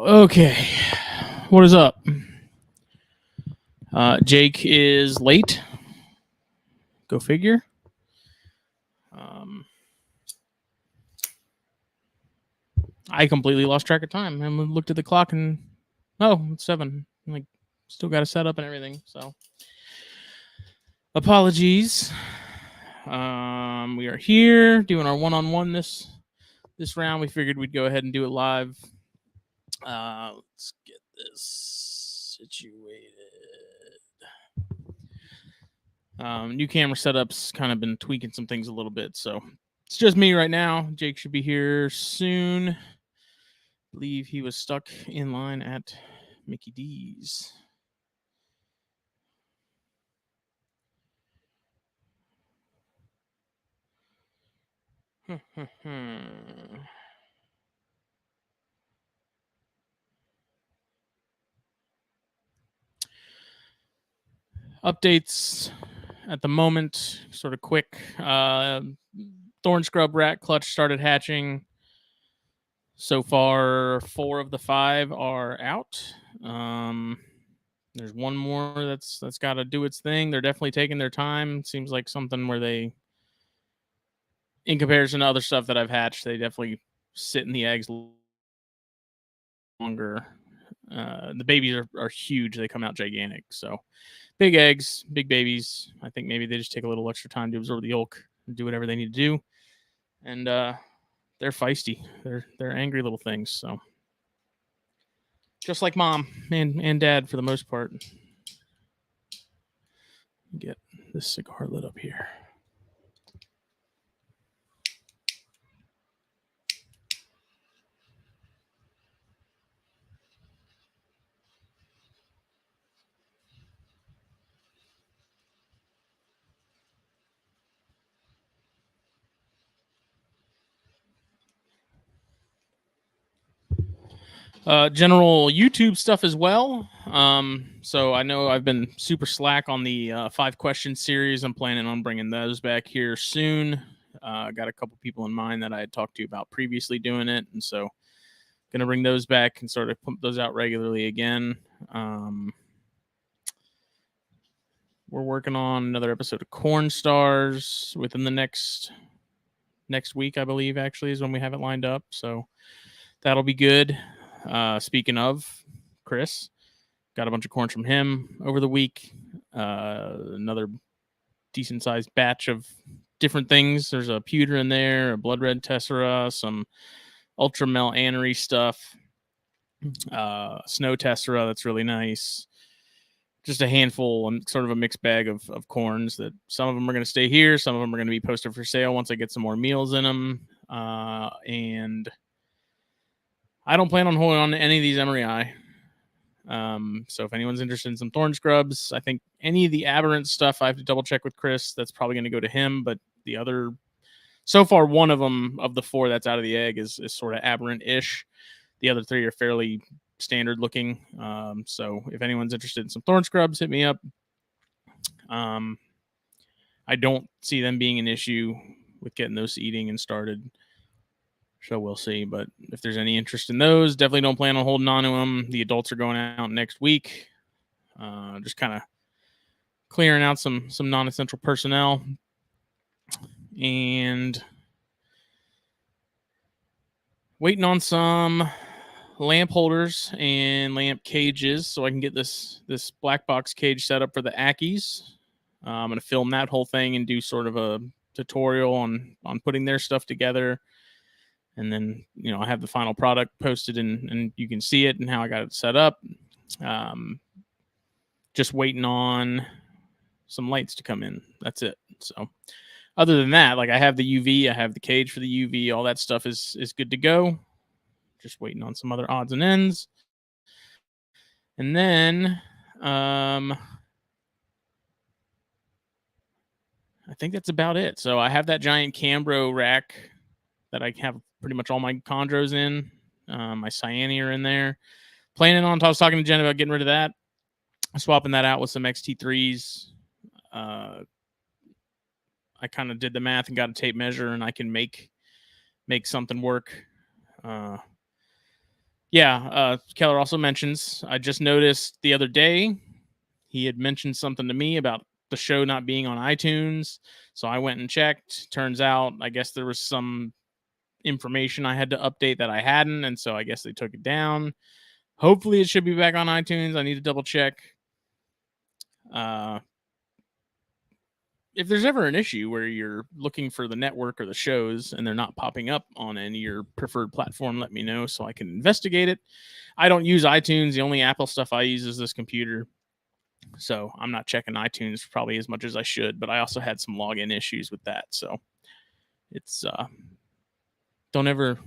Okay, what is up? Jake is late. Go figure. I completely lost track of time and looked at the clock and it's 7. Like, still got to set up and everything. So, apologies. We are here doing our one-on-one this round. We figured we'd go ahead and do it live. Let's get this situated. New camera setup's kind of been tweaking some things a little bit, so it's just me right now. Jake should be here soon. I believe he was stuck in line at Mickey D's. Updates at the moment, sort of quick. Thorn Scrub Rat Clutch started hatching. So far, 4 of the 5 are out. There's one more that's got to do its thing. They're definitely taking their time. Seems like something where they, in comparison to other stuff that I've hatched, they definitely sit in the eggs longer. The babies are huge. They come out gigantic. So big eggs, big babies. I think maybe they just take a little extra time to absorb the yolk and do whatever they need to do. And they're feisty. They're angry little things. So just like mom and dad for the most part. Get this cigar lit up here. General YouTube stuff as well. So I know I've been super slack on the 5-question series. I'm planning on bringing those back here soon. Got a couple people in mind that I had talked to about previously doing it, and so going to bring those back and sort of pump those out regularly again. We're working on another episode of Corn Stars within the next week, I believe, actually, is when we have it lined up. So that'll be good. Speaking of Chris, got a bunch of corn from him over the week. Another decent sized batch of different things. There's a pewter in there, a blood red tessera, some ultra mel anery stuff, snow tessera that's really nice. Just a handful, sort of a mixed bag of corns that some of them are going to stay here. Some of them are going to be posted for sale once I get some more meals in them. And I don't plan on holding on to any of these Emery. So if anyone's interested in some thorn scrubs, I think any of the aberrant stuff I have to double check with Chris. That's probably going to go to him. But the other, so far, one of them of the 4 that's out of the egg is sort of aberrant-ish. The other 3 are fairly standard looking. So if anyone's interested in some thorn scrubs, hit me up. I don't see them being an issue with getting those eating and started. So we'll see. But if there's any interest in those, definitely don't plan on holding on to them. The adults are going out next week. Just kind of clearing out some non-essential personnel. And waiting on some lamp holders and lamp cages so I can get this BlackBox cage set up for the Ackies. I'm going to film that whole thing and do sort of a tutorial on putting their stuff together. And then, I have the final product posted and you can see it and how I got it set up. Just waiting on some lights to come in. That's it. So other than that, like I have the UV, I have the cage for the UV, all that stuff is good to go. Just waiting on some other odds and ends. And then I think that's about it. So I have that giant Cambro rack that I have pretty much all my chondros in. My cyania are in there. Planning on, I was talking to Jen about getting rid of that. Swapping that out with some XT3s. I kind of did the math and got a tape measure, and I can make something work. Yeah, Keller also mentions, I just noticed the other day he had mentioned something to me about the show not being on iTunes. So I went and checked. Turns out, I guess there was some information I had to update that I hadn't. And so I guess they took it down. Hopefully it should be back on iTunes. I need to double check. If there's ever an issue where you're looking for the network or the shows and they're not popping up on any your preferred platform, let me know so I can investigate it. I don't use iTunes. The only Apple stuff I use is this computer. So I'm not checking iTunes probably as much as I should, but I also had some login issues with that. So it's don't ever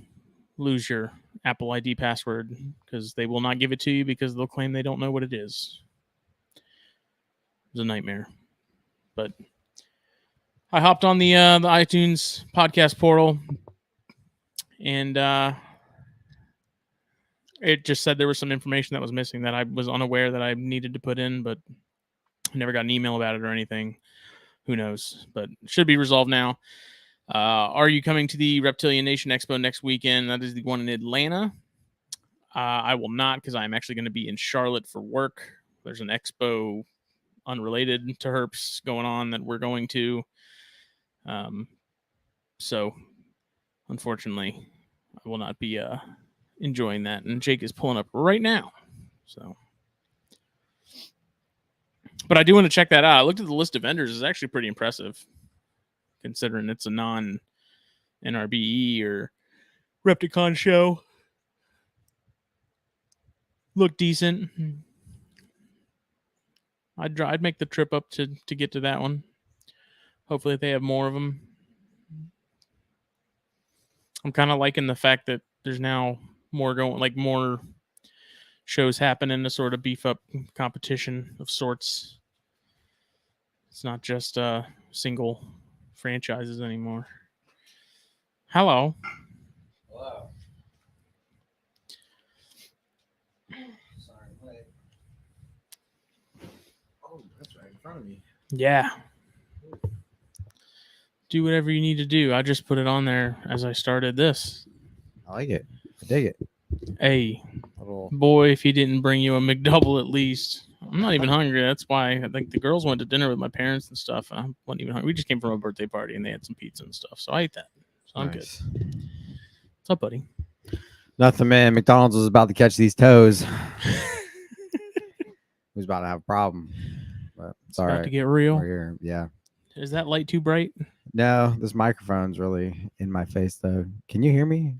lose your Apple ID password because they will not give it to you because they'll claim they don't know what it is. It's a nightmare. But I hopped on the iTunes podcast portal, and it just said there was some information that was missing that I was unaware that I needed to put in, but I never got an email about it or anything. Who knows? But it should be resolved now. Are you coming to the Reptilian Nation Expo next weekend? That is the one in Atlanta. I will not because I'm actually going to be in Charlotte for work. There's an expo unrelated to herps going on that we're going to. So, unfortunately, I will not be enjoying that. And Jake is pulling up right now. So, but I do want to check that out. I looked at the list of vendors. It's actually pretty impressive, considering it's a non-NRBE or Repticon show. Look decent. I'd make the trip up to get to that one. Hopefully they have more of them. I'm kind of liking the fact that there's now more shows happening to sort of beef up competition of sorts. It's not just single franchises anymore. Hello. Hello. Sorry, wait. Oh, that's right in front of me. Yeah. Do whatever you need to do. I just put it on there as I started this. I like it. I dig it. Hey, boy, if he didn't bring you a McDouble at least. I'm not even hungry. That's why I think the girls went to dinner with my parents and stuff. And I wasn't even hungry. We just came from a birthday party and they had some pizza and stuff. So I ate that. So I'm good. What's up, buddy? Nothing, man. McDonald's was about to catch these toes. Who's about to have a problem? But it's all about right. to get real. We're here. Yeah. Is that light too bright? No, this microphone's really in my face, though. Can you hear me?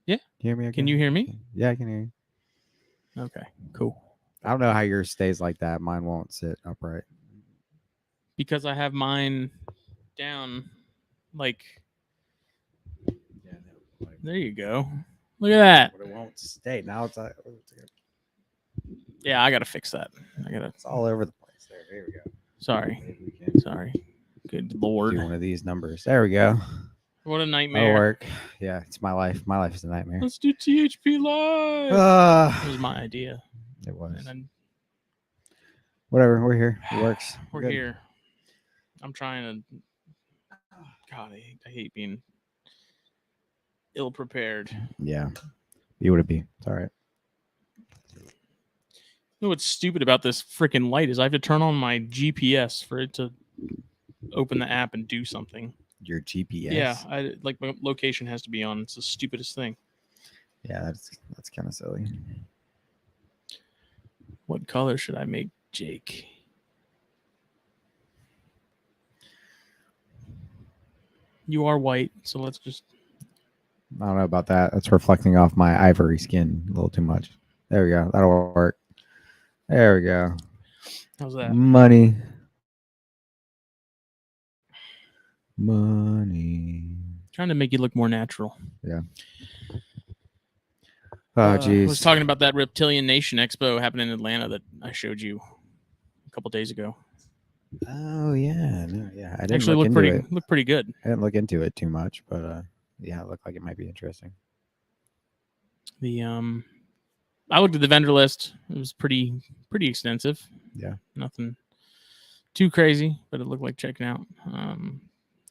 Yeah. Hear me? Okay? Can you hear me? Yeah, I can hear you. Okay, cool. I don't know how yours stays like that. Mine won't sit upright. Because I have mine down, like, Yeah, no, there you go. Look at that. But it won't stay. Now it's Yeah, I gotta fix that. It's all over the place. There we go. Sorry. Maybe we can Sorry. Good Lord. do one of these numbers. There we go. What a That'll nightmare. work. Yeah, it's my life. My life is a nightmare. Let's do THP Live. That was my idea. It was. And then Whatever. We're here. It works. we're Good. here. I'm trying to. God, I hate being ill prepared. Yeah. You would be. It's all right. You know what's stupid about this freaking light is I have to turn on my GPS for it to open the app and do something. Your GPS. Yeah, my location has to be on. It's the stupidest thing. Yeah, that's kind of silly. What color should I make Jake? You are white, so let's just. I don't know about that. That's reflecting off my ivory skin a little too much. There we go. That'll work. There we go. How's that? Money. Trying to make you look more natural. Yeah. Oh, geez. I was talking about that Reptilian Nation Expo happening in Atlanta that I showed you a couple days ago. Oh yeah, no, yeah. I didn't actually look pretty good. I didn't look into it too much, but yeah, it looked like it might be interesting. I looked at the vendor list. It was pretty extensive. Yeah, nothing too crazy, but it looked like checking out.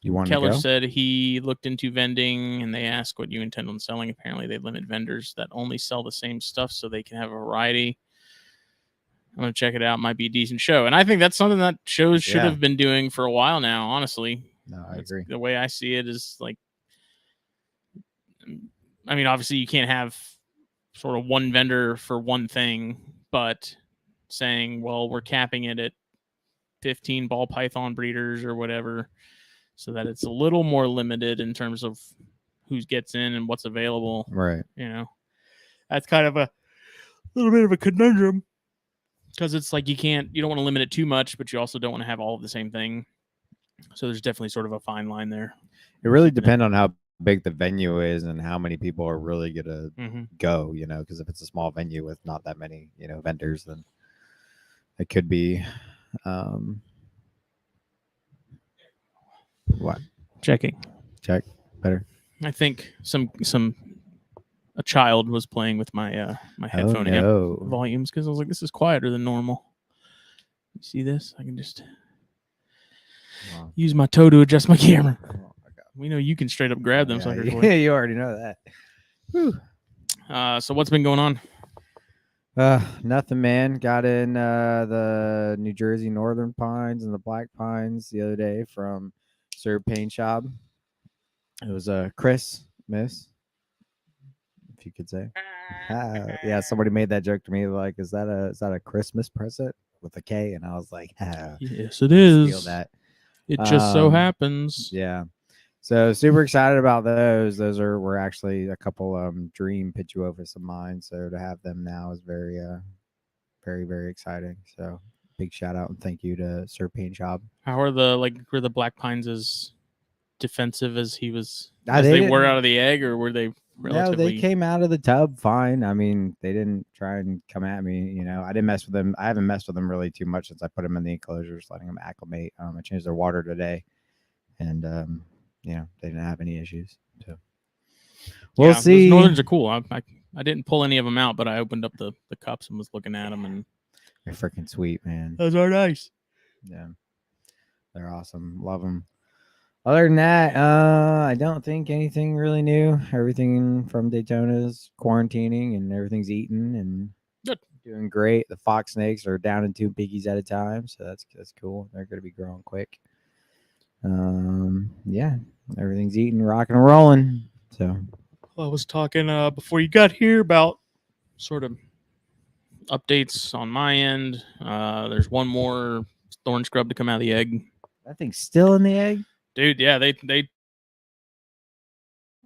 You want to Keller go? said he looked into vending, and they asked what you intend on selling. Apparently, they limit vendors that only sell the same stuff so they can have a variety. I'm going to check it out. Might be a decent show. And I think that's something that shows should Yeah. have been doing for a while now, honestly. No, I agree. The way I see it is like, I mean, obviously you can't have sort of one vendor for one thing, but saying, well, we're capping it at 15 ball python breeders or whatever, so that it's a little more limited in terms of who gets in and what's available. Right. You know, that's kind of a little bit of a conundrum, because it's like you don't want to limit it too much, but you also don't want to have all of the same thing. So there's definitely sort of a fine line there. It really depends on how big the venue is and how many people are really gonna go. You know, because if it's a small venue with not that many, vendors, then it could be. What? Checking. Check. Better. I think a child was playing with my my headphone amp volumes, because I was like, this is quieter than normal. You see this? I can just use my toe to adjust my camera. Oh my God. We know you can straight up grab them suckers. Yeah, you already know that. Whew. So what's been going on? Nothing, man. Got in the New Jersey Northern Pines and the Black Pines the other day from Sir Paint Shop. It was a Christmas, if you could say. Yeah, somebody made that joke to me, like, is that a Christmas present with a K? And I was like, yes, it is. Steal that. It just so happens. Yeah. So super excited about those. Those were actually a couple dream Pituophis of mine. So to have them now is very, very, very exciting. So big shout out and thank you to Sir Paint Shop. How are were the Black Pines as defensive as they were out of the egg, or were they relatively? No, they came out of the tub fine. I mean, they didn't try and come at me. I didn't mess with them. I haven't messed with them really too much since I put them in the enclosures, letting them acclimate. I changed their water today, and they didn't have any issues. So we'll see. Northerns are cool. I didn't pull any of them out, but I opened up the cups and was looking at them, and they're freaking sweet, man. Those are nice. Yeah, they're awesome. Love them. Other than that, I don't think anything really new. Everything from Daytona's quarantining and everything's eaten and good. Doing great. The fox snakes are down in 2 piggies at a time, so that's cool. They're going to be growing quick. Yeah, everything's eating, rocking, and rolling. So I was talking before you got here about sort of updates on my end. There's one more thorn scrub to come out of the egg. That thing's still in the egg? Dude, yeah, they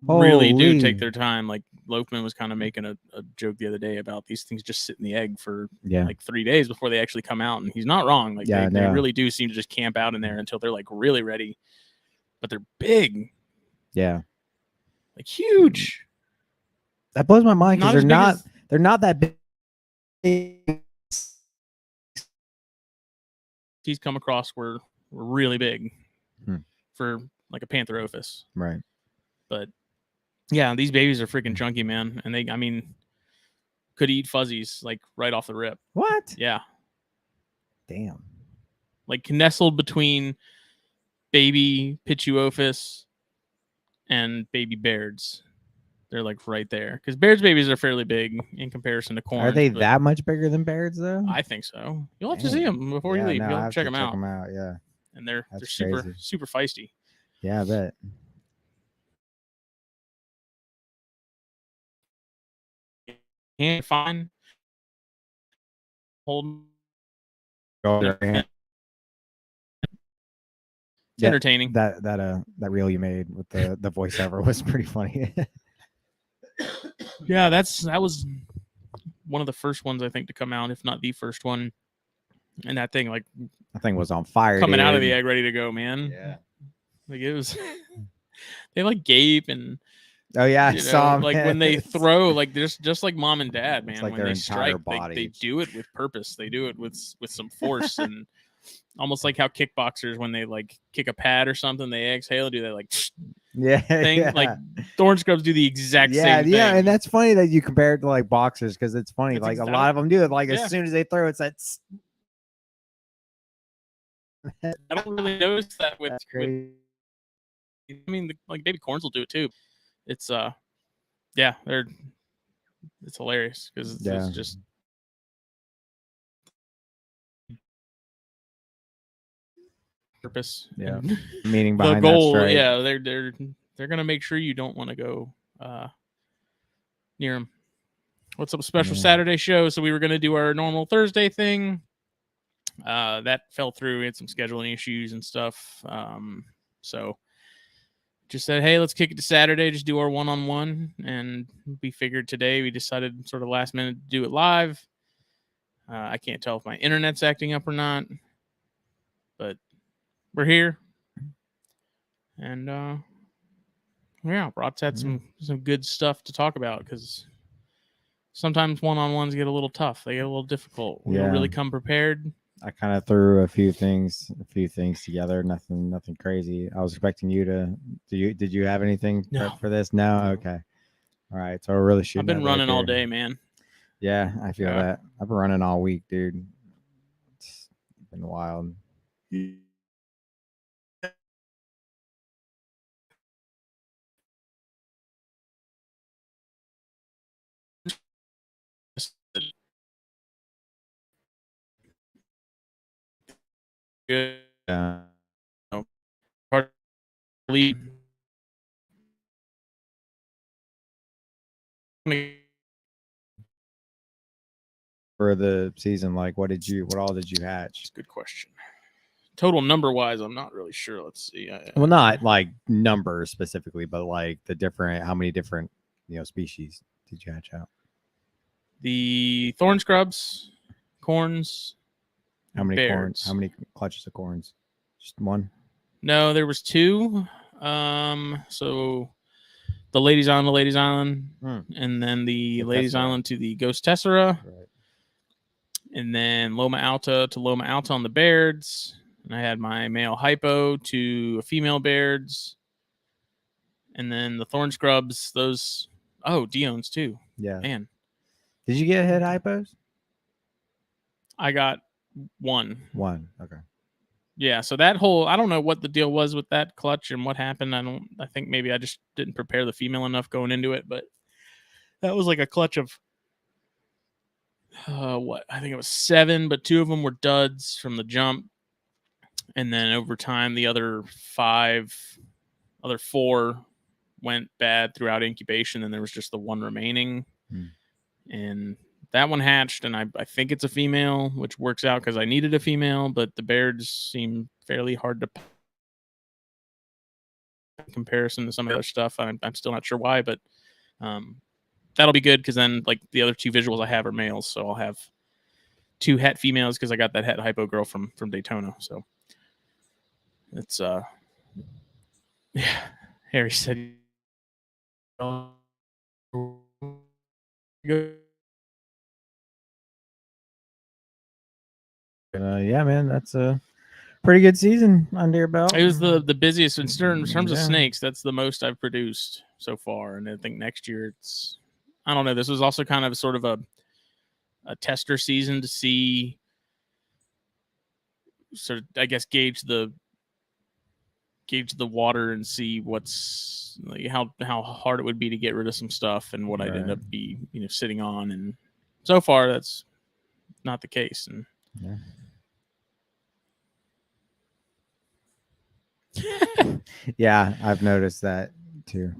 really do take their time. Like Loafman was kind of making a joke the other day about these things just sit in the egg for like 3 days before they actually come out, and he's not wrong. Like they really do seem to just camp out in there until they're like really ready. But they're big. Yeah. Like huge. That blows my mind because they're not that big. He's come across were really big for like a Pantherophis. Right. But yeah, these babies are freaking chunky, man. And they, I mean, could eat fuzzies like right off the rip. What? Yeah. Damn. Like nestled between baby Pituophis and baby Baird's. They're like right there. Because Baird's babies are fairly big in comparison to corn. Are they that much bigger than Baird's though? I think so. You'll have to see them before you leave. You'll have to check them out. Yeah. And they're super feisty. Yeah, I bet. Can't find hold. It's entertaining. That reel you made with the voiceover was pretty funny. Yeah, that was one of the first ones I think to come out, if not the first one. And that thing was on fire, coming out of the egg, ready to go, man. Yeah, like it was. They like gape and. Oh yeah, I saw them. Like when they throw, like just like mom and dad, man. Like when they strike, they do it with purpose. They do it with some force and almost like how kickboxers, when they like kick a pad or something, they exhale and do that like thing. Yeah. Like thorn scrubs do the exact same thing. Yeah, and that's funny that you compare it to like boxers because it's funny. It's like a lot of them do it. Like as soon as they throw, it's that. I don't really notice that with I mean, like baby corns will do it too. It's yeah, it's hilarious because it's just purpose. Yeah. And Meaning the behind that goal. strike. Yeah, they're gonna make sure you don't want to go near them. What's up, special Saturday show? So we were gonna do our normal Thursday thing. That fell through. We had some scheduling issues and stuff. So just said, hey, let's kick it to Saturday. Just do our one-on-one. And we figured today we decided sort of last minute to do it live. I can't tell if my internet's acting up or not, but we're here. And yeah, Brock's had some good stuff to talk about because sometimes one-on-ones get a little tough. They get a little difficult. We don't really come prepared. I kind of threw a few things together. Nothing crazy. I was expecting you to. Did you have anything for this? No. Okay. All right. So we're really shooting. I've been running all day, man. Yeah, I feel that. I've been running all week, dude. It's been wild. Good. For the season, like what all did you hatch? That's a good question. Total number wise, I'm not really sure. Let's see. Well, not like numbers specifically, but like how many different species did you hatch out? The thorn scrubs, corns. How many corns? How many clutches of corns? Just one? No, there was two. So the Ladies Island, and then the Ladies Island to the Ghost Tessera, right. And then Loma Alta to Loma Alta on the Bairds. And I had my male hypo to a female Bairds. And then the thorn scrubs, those Dion's too. Yeah. Man. Did you get head hypos? I got one. Okay. Yeah, so that whole I don't know what the deal was with that clutch and what happened. I think maybe I just didn't prepare the female enough going into it, but that was like a clutch of what? I think it was 7, but 2 of them were duds from the jump. And then over time the other 4 went bad throughout incubation, and there was just the one remaining. And that one hatched, and I think it's a female, which works out because I needed a female, but the Bairds seem fairly hard to in comparison to some of the other stuff. I'm still not sure why, but that'll be good because then like the other 2 visuals I have are males, so I'll have 2 het females because I got that het hypo girl from Daytona. So it's yeah. Harry said yeah, man, that's a pretty good season under your belt. It was the busiest in terms of snakes. That's the most I've produced so far, and I think next year it's I don't know. This was also kind of sort of a tester season to see, sort of I guess gauge the water and see what's like how hard it would be to get rid of some stuff and what I'd end up sitting on, and so far that's not the case. And yeah, I've noticed that too.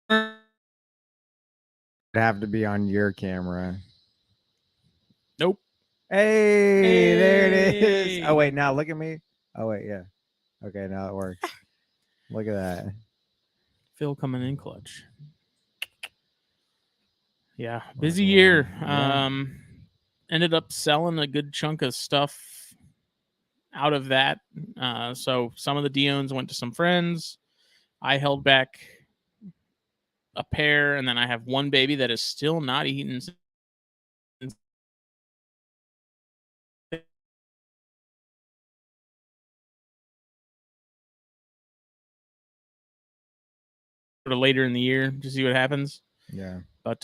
It'd have to be on your camera. Nope. Hey, there it is. Oh wait, now look at me. Oh wait, yeah. Okay, now it works. Look at that. Phil coming in clutch. Yeah, busy year. Ended up selling a good chunk of stuff out of that. So some of the Diones went to some friends. I held back a pair, and then I have one baby that is still not eaten. Later in the year to see what happens. Yeah. But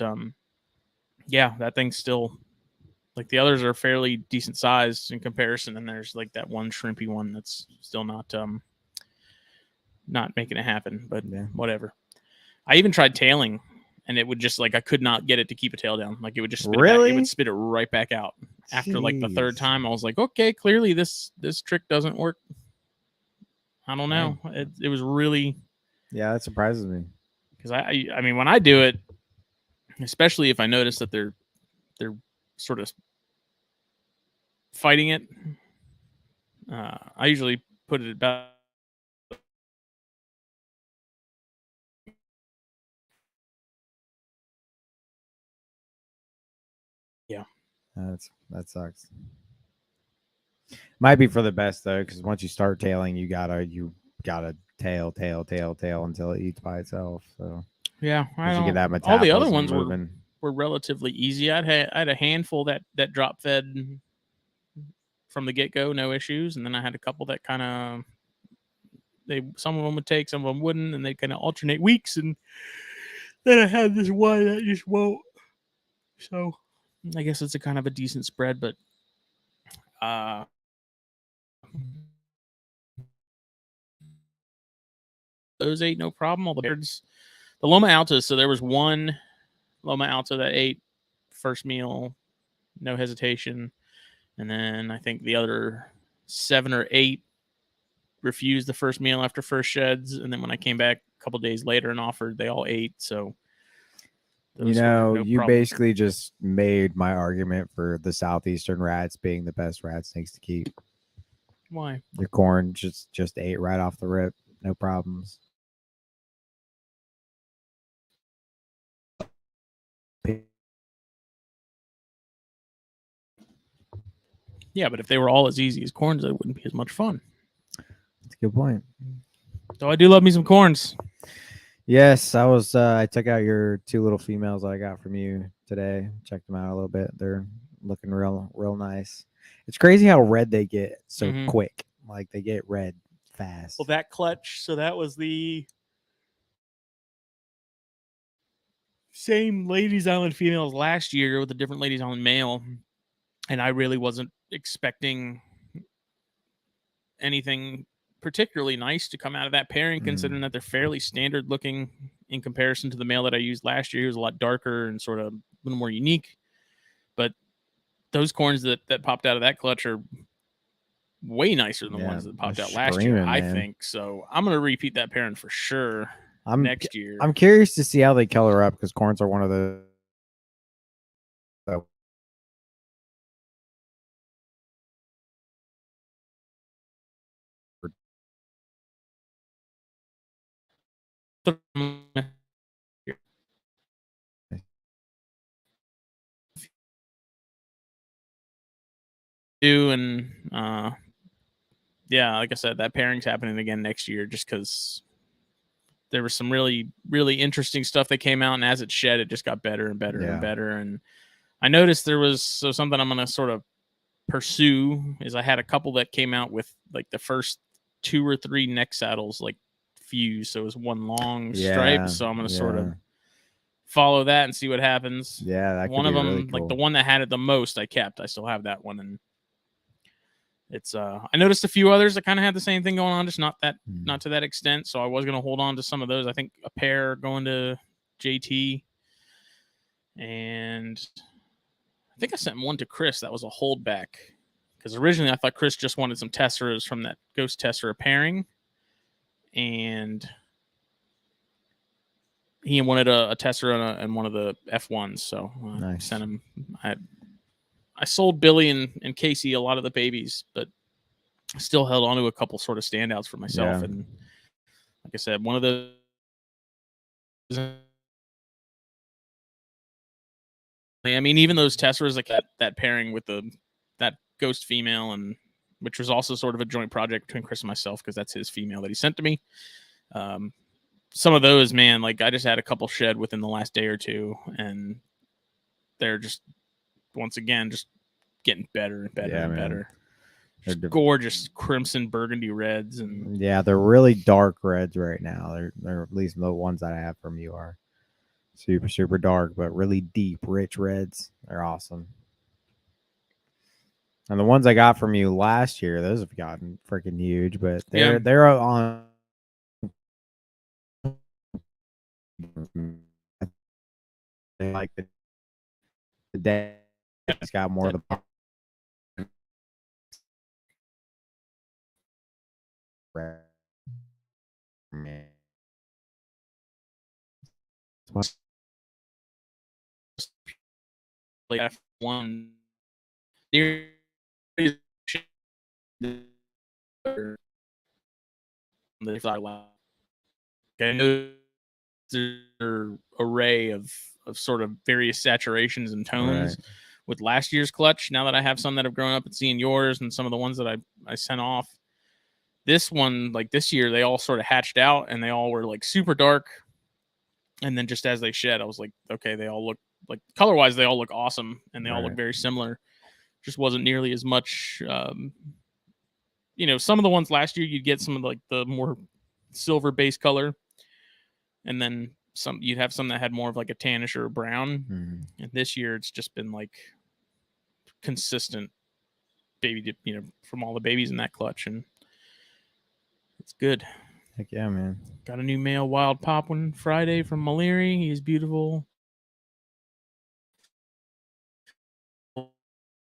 yeah, that thing's still Like the others are fairly decent sized in comparison, and there's like that one shrimpy one that's still not making it happen. But whatever. I even tried tailing, and it would just like I could not get it to keep a tail down. Like it would just spit it back. It would spit it right back out. After like the third time, I was like, okay, clearly this trick doesn't work. I don't know. It was really that surprises me because I mean when I do it, especially if I notice that they're sort of fighting it, I usually put it about. Yeah, that sucks. Might be for the best though, because once you start tailing, you gotta tail until it eats by itself. So yeah, you get that metabolism all the other ones moving. were relatively easy. I had a handful that drop fed from the get go, no issues, and then I had a couple that kind of some of them would take, some of them wouldn't, and they kind of alternate weeks. And then I had this one that just won't. So I guess it's a kind of a decent spread, but those ate no problem. All the birds, the Loma Altas. So there was one Loma Alta that ate first meal, no hesitation, and then I think the other 7 or 8 refused the first meal after first sheds, and then when I came back a couple days later and offered, they all ate. So you basically just made my argument for the southeastern rats being the best rat snakes to keep. Why? The corn just ate right off the rip, no problems. Yeah, but if they were all as easy as corns, it wouldn't be as much fun. That's a good point. So I do love me some corns. Yes, I was. I took out your 2 little females I got from you today. Checked them out a little bit. They're looking real nice. It's crazy how red they get so quick. Like they get red fast. Well, that clutch. So that was the same Ladies Island females last year with a different Ladies Island male, and I really wasn't expecting anything particularly nice to come out of that pairing, considering that they're fairly standard looking in comparison to the male that I used last year. He was a lot darker and sort of a little more unique. But those corns that popped out of that clutch are way nicer than the ones that popped out last year, I think. So I'm going to repeat that pairing for sure next year. I'm curious to see how they color up, because corns are one of the and yeah, like I said, that pairing's happening again next year just because there was some really, really interesting stuff that came out, and as it shed, it just got better and better and better. And I noticed there was something I'm going to sort of pursue is I had a couple that came out with like the first 2 or 3 neck saddles like fused, so it was one long stripe. So I'm going to sort of follow that and see what happens. Yeah, that one of them, really cool. like the one that had it the most, I kept. I still have that one, and it's I noticed a few others that kind of had the same thing going on, just not to that extent. So I was going to hold on to some of those. I think a pair going to JT, and I think I sent one to Chris. That was a holdback, because originally I thought Chris just wanted some tesseras from that Ghost Tessera pairing, and he wanted a Tessera and one of the F1s. So I sent him. I sold Billy and Casey a lot of the babies, but still held on to a couple sort of standouts for myself. And like I said, one of those. I mean, even those Tesseras, like that pairing with that ghost female, and which was also sort of a joint project between Chris and myself, because that's his female that he sent to me. Some of those, man, like I just had a couple shed within the last day or two, and they're just once again just getting better and better and better. Just gorgeous crimson burgundy reds, and they're really dark reds right now. They're at least the ones that I have from you are super dark, but really deep, rich reds. They're awesome. And the ones I got from you last year, those have gotten freaking huge, but Yeah. they're on. Like the day, it's got more of the Like F1. They thought I know their array of sort of various saturations and tones Right. with last year's clutch. Now that I have some that have grown up and seeing yours and some of the ones that I sent off, this one, like this year, they all sort of hatched out and they all were like super dark. And then just as they shed, I was like, okay, they all look like color wise, they all look awesome and they all look Right. very similar. Just wasn't nearly as much. Some of the ones last year, you'd get some of like the more silver base color, and then some you'd have some that had more of like a tannish or a brown. Mm-hmm. And this year, it's just been like consistent baby, from all the babies in that clutch, and it's good. Heck yeah, man. Got a new male wild pop one Friday from Maliri. He's beautiful.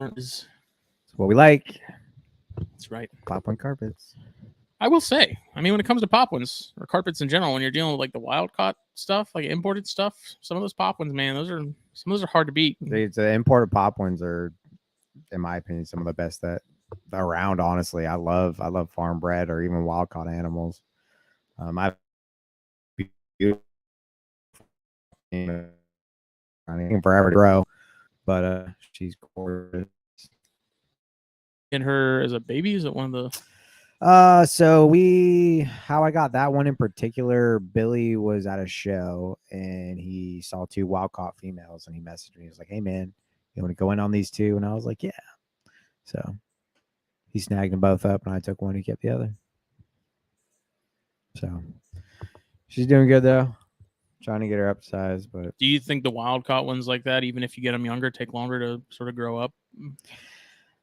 That's what we like. That's right. Pop one carpets. I will say, I mean, when it comes to pop ones or carpets in general, when you're dealing with like the wild caught stuff, like imported stuff, some of those pop ones, man, some of those are hard to beat. The imported pop ones are, in my opinion, some of the best that around. Honestly, I love farm bred or even wild caught animals. I've forever to grow, but she's gorgeous. In her as a baby, is it one of the? So how I got that one in particular, Billy was at a show and he saw 2 wild caught females and he messaged me. He was like, "Hey man, you want to go in on these 2?" And I was like, "Yeah." So he snagged them both up and I took one, he kept the other. So she's doing good though. Trying to get her up size, but Do you think the wild caught ones like that, even if you get them younger, take longer to sort of grow up?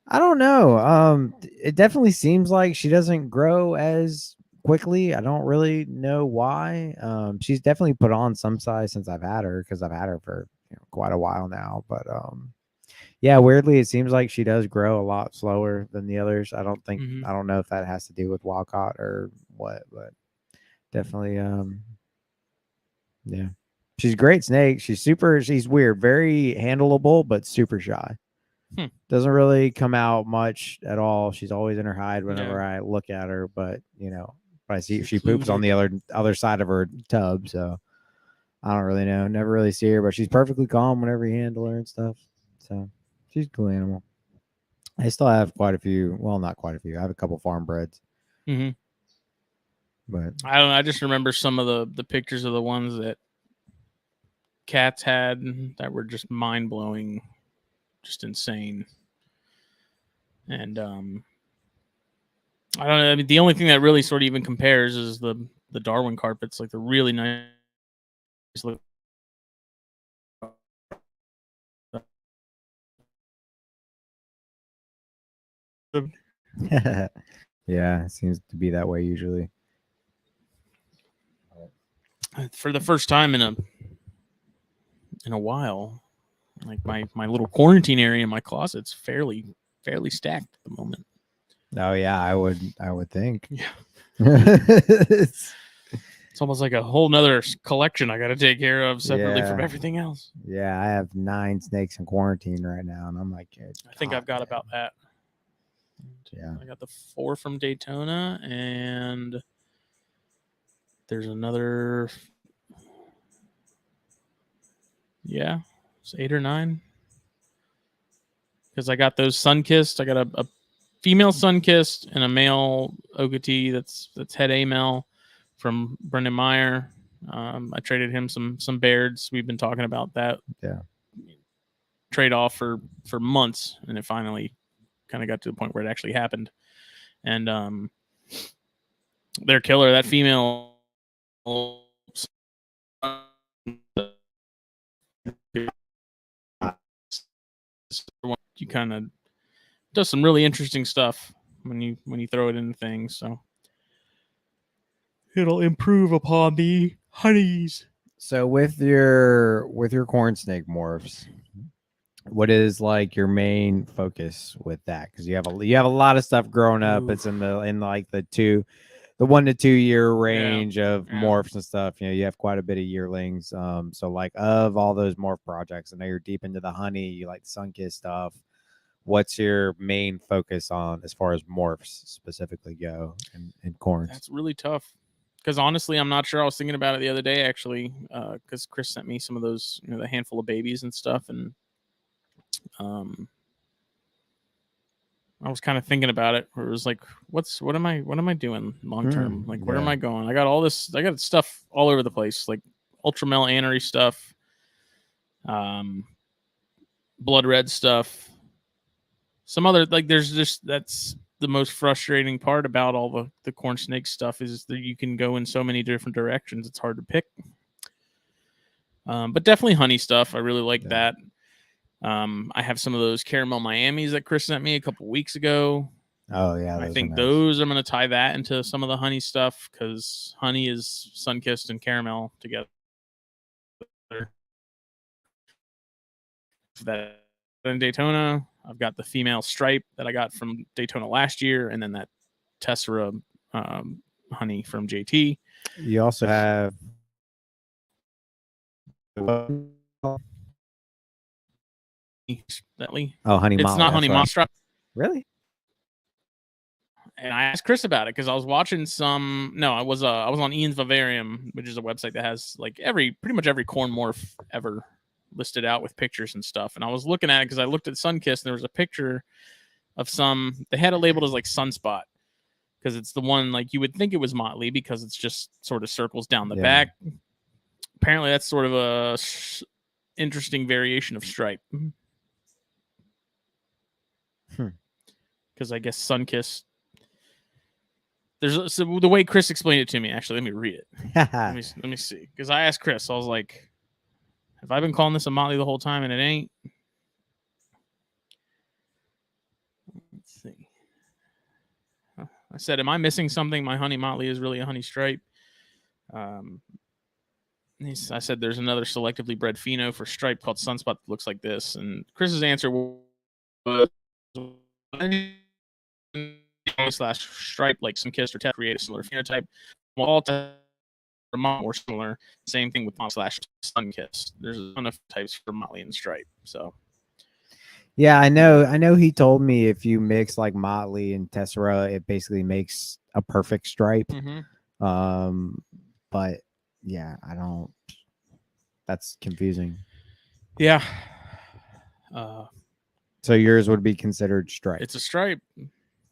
I don't know. It definitely seems like she doesn't grow as quickly. I don't really know why. She's definitely put on some size since I've had her because I've had her for quite a while now. But yeah, weirdly, it seems like she does grow a lot slower than the others. I don't know if that has to do with Walcott or what, but definitely, yeah. She's a great snake. She's weird, very handleable, but super shy. Doesn't really come out much at all. She's always in her hide whenever I look at her, but I see she poops on the other side of her tub, so I don't really know. Never really see her, but she's perfectly calm whenever you handle her and stuff. So she's a cool animal. I still have quite a few. Well, not quite a few. I have a couple farm breds. Mm-hmm. But I don't know. I just remember some of the pictures of the ones that cats had that were just mind blowing, just insane. And I don't know. I mean, the only thing that really sort of even compares is the Darwin carpets, like the really nice look. yeah, it seems to be that way usually. For the first time in a while, like my little quarantine area in my closet's fairly stacked at the moment. Oh yeah, I would think. Yeah. It's almost like a whole nother collection I got to take care of separately from everything else. Yeah, I have 9 snakes in quarantine right now, and I'm like, I think I've got about that. Yeah, I got the 4 from Daytona, and there's another. Yeah, it's 8 or 9. Because I got those sun-kissed. I got a female sun-kissed and a male Ogati that's head AML from Brendan Meyer. I traded him some Bairds. We've been talking about that trade off for months, and it finally kind of got to the point where it actually happened. And they're killer. That female, you kind of does some really interesting stuff when you throw it into things. So it'll improve upon the honeys. So with your corn snake morphs, what is like your main focus with that? Because you have a lot of stuff growing up. Oof. It's in like the 1 to 2 year range of yeah. morphs and stuff. You know, you have quite a bit of yearlings. So like of all those morph projects, I know you're deep into the honey. You like the Sunkist stuff. What's your main focus on as far as morphs specifically go and corns? That's really tough. Because honestly, I'm not sure. I was thinking about it the other day, actually, because Chris sent me some of those, the handful of babies and stuff, and I was kind of thinking about it. Where it was like, what am I doing long term? Like, where am I going? I got stuff all over the place, like ultramel anery stuff, blood red stuff, some other like. There's just that's the most frustrating part about all the corn snake stuff is that you can go in so many different directions. It's hard to pick. But definitely honey stuff. I really like that. I have some of those caramel Miamis that Chris sent me a couple weeks ago. Oh yeah, I think those I'm going to tie that into some of the honey stuff because honey is sun-kissed and caramel together. That in Daytona, I've got the female stripe that I got from Daytona last year, and then that Tessera honey from JT. You also have honey. It's not honey monster. Really? And I asked Chris about it because I was watching some. No, I was on Ian's Vivarium, which is a website that has like pretty much every corn morph ever listed out with pictures and stuff. And I was looking at it because I looked at Sunkist and there was a picture of some. They had it labeled as like Sunspot because it's the one like you would think it was Motley because it's just sort of circles down the back. Apparently, that's sort of a interesting variation of stripe. Because I guess Sunkist. So the way Chris explained it to me, actually, let me read it. let me see. Because I asked Chris, I was like, have I been calling this a Motley the whole time and it ain't? Let's see. I said, am I missing something? My honey Motley is really a honey stripe. I said, there's another selectively bred pheno for stripe called Sunspot that looks like this. And Chris's answer was slash stripe like some kissed or test create a similar phenotype. All more similar. Same thing with slash sun kiss. There's a ton of types for Motley and stripe. So yeah, I know he told me if you mix like Motley and Tessera, it basically makes a perfect stripe. But yeah, I don't. That's confusing. Yeah. So yours would be considered stripe. It's a stripe.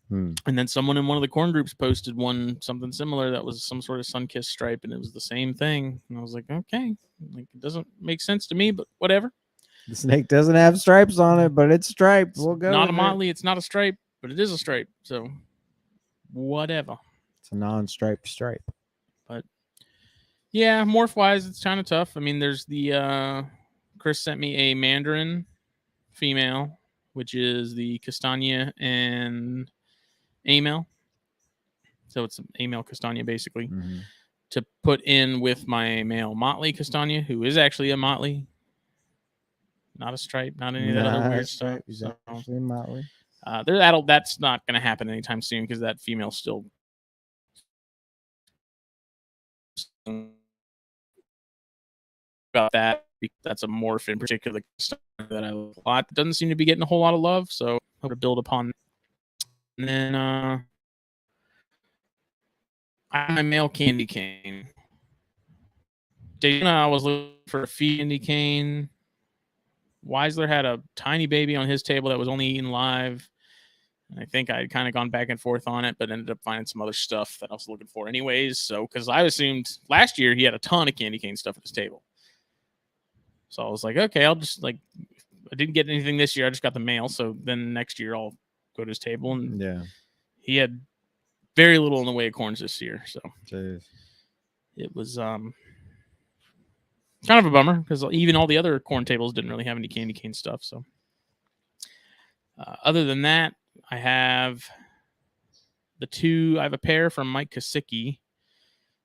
And then someone in one of the corn groups posted something similar that was some sort of sun-kissed stripe, and it was the same thing. And I was like, okay, like it doesn't make sense to me, but whatever. The snake doesn't have stripes on it, but it's striped. We'll go. Not a Motley. It's not a stripe, but it is a stripe. So whatever. It's a non-striped stripe. But yeah, morph-wise, it's kind of tough. I mean, there's the Chris sent me a Mandarin female, which is the Castagna and Amel. So it's an Amel Castagna basically to put in with my male Motley Castagna, who is actually a Motley, not a stripe, not any of that other weird stuff. He's actually Motley. That's not going to happen anytime soon because that female's still about that. That's a morph in particular that I love a lot. Doesn't seem to be getting a whole lot of love, so hope to build upon. And then I have my male candy cane. Daytona, I was looking for a candy cane. Weisler had a tiny baby on his table that was only eaten live. And I think I had kind of gone back and forth on it, but ended up finding some other stuff that I was looking for anyways. So, because I assumed last year he had a ton of candy cane stuff at his table. So I was like, okay, I'll just I didn't get anything this year. I just got the mail. So then next year I'll go to his table. And he had very little in the way of corns this year. So it was kind of a bummer because even all the other corn tables didn't really have any candy cane stuff. So other than that, I have I have a pair from Mike Kosicki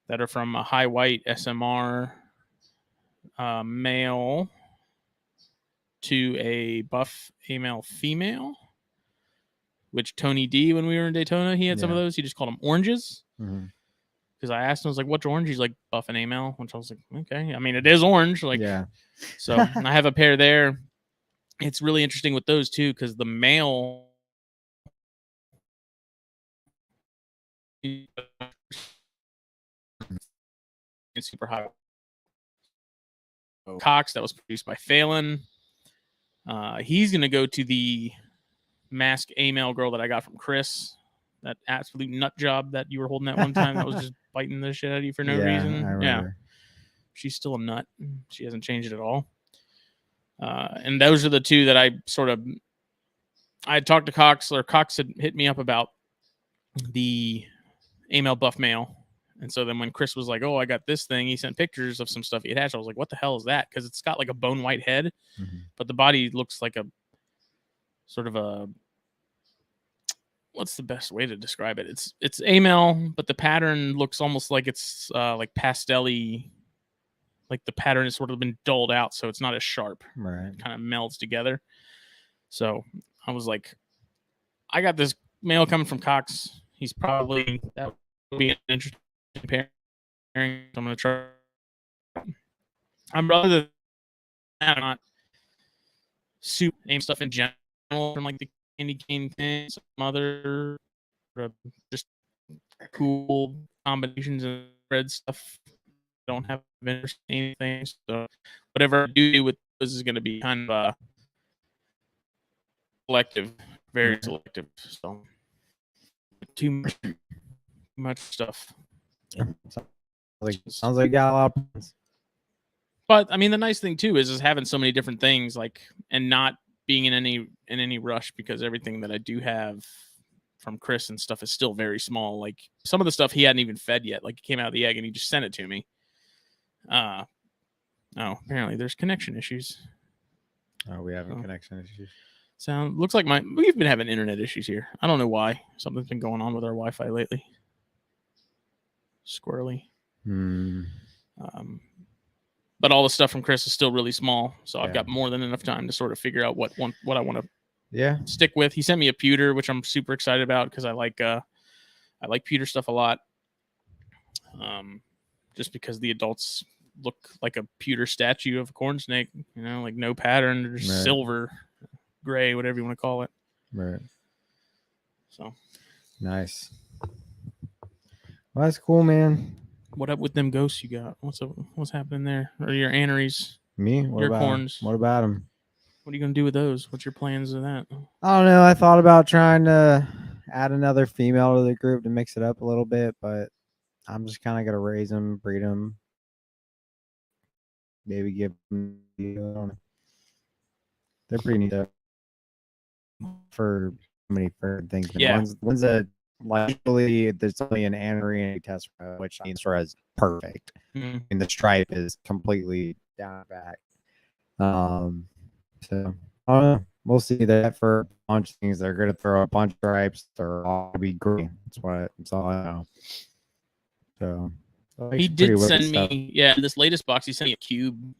that are from a high white SMR male to a buff male female, which Tony D, when we were in Daytona, he had some of those. He just called them oranges. Because I asked him, I was like, what's orange? He's like, buff and AML, which I was like, okay. I mean, it is orange. Like, so I have a pair there. It's really interesting with those too, because the male is super high. Cox that was produced by Phelan. He's going to go to the mask AML girl that I got from Chris. That absolute nut job that you were holding at one time that was just biting the shit out of you for no reason. I remember. She's still a nut. She hasn't changed at all. And those are the two that I had talked to Cox, or Cox had hit me up about the AML buff male. And so then when Chris was like, oh, I got this thing, he sent pictures of some stuff he had hatched. I was like, what the hell is that? Because it's got like a bone white head, but the body looks like a sort of a, what's the best way to describe it? It's AML, but the pattern looks almost like it's like pastel-y. Like the pattern has sort of been dulled out, so it's not as sharp. Right. It kind of melds together. So I was like, I got this male coming from Cox. He's probably, that would be an interesting pairing. I'm going to try. I'm rather than that, I'm not super aim stuff in general from like the candy cane thing, some other just cool combinations of red stuff. Don't have interest in anything. So whatever I do with this is going to be kind of selective, very selective. So too much stuff. Sounds like you got a lot of plans. But I mean, the nice thing too is having so many different things, like, and not being in any rush, because everything that I do have from Chris and stuff is still very small. Like some of the stuff he hadn't even fed yet. Like it came out of the egg and he just sent it to me. Oh, apparently there's connection issues. Oh, we having connection issues. Looks like we've been having internet issues here. I don't know why. Something's been going on with our Wi-Fi lately. Squirrely. But all the stuff from Chris is still really small, so I've got more than enough time to sort of figure out what I want to stick with. He sent me a pewter, which I'm super excited about because I like pewter stuff a lot. Just because the adults look like a pewter statue of a corn snake, like no pattern, just silver, gray, whatever you want to call it. Right. So nice. Well, that's cool, man. What up with them ghosts you got? What's happening there? Or your aneries? Me? Your corns? What about them? What are you gonna do with those? What's your plans of that? I don't know. I thought about trying to add another female to the group to mix it up a little bit, but I'm just kind of gonna raise them, breed them, maybe give them. They're pretty neat though. For many things. Yeah. One's a likely there's only an anery and a test, which means is perfect. And the stripe is completely down back. So I don't know. We'll see that for a bunch of things. They're going to throw a bunch of stripes. They're all going to be green. That's all I know. So he did send me, this latest box, he sent me a cube.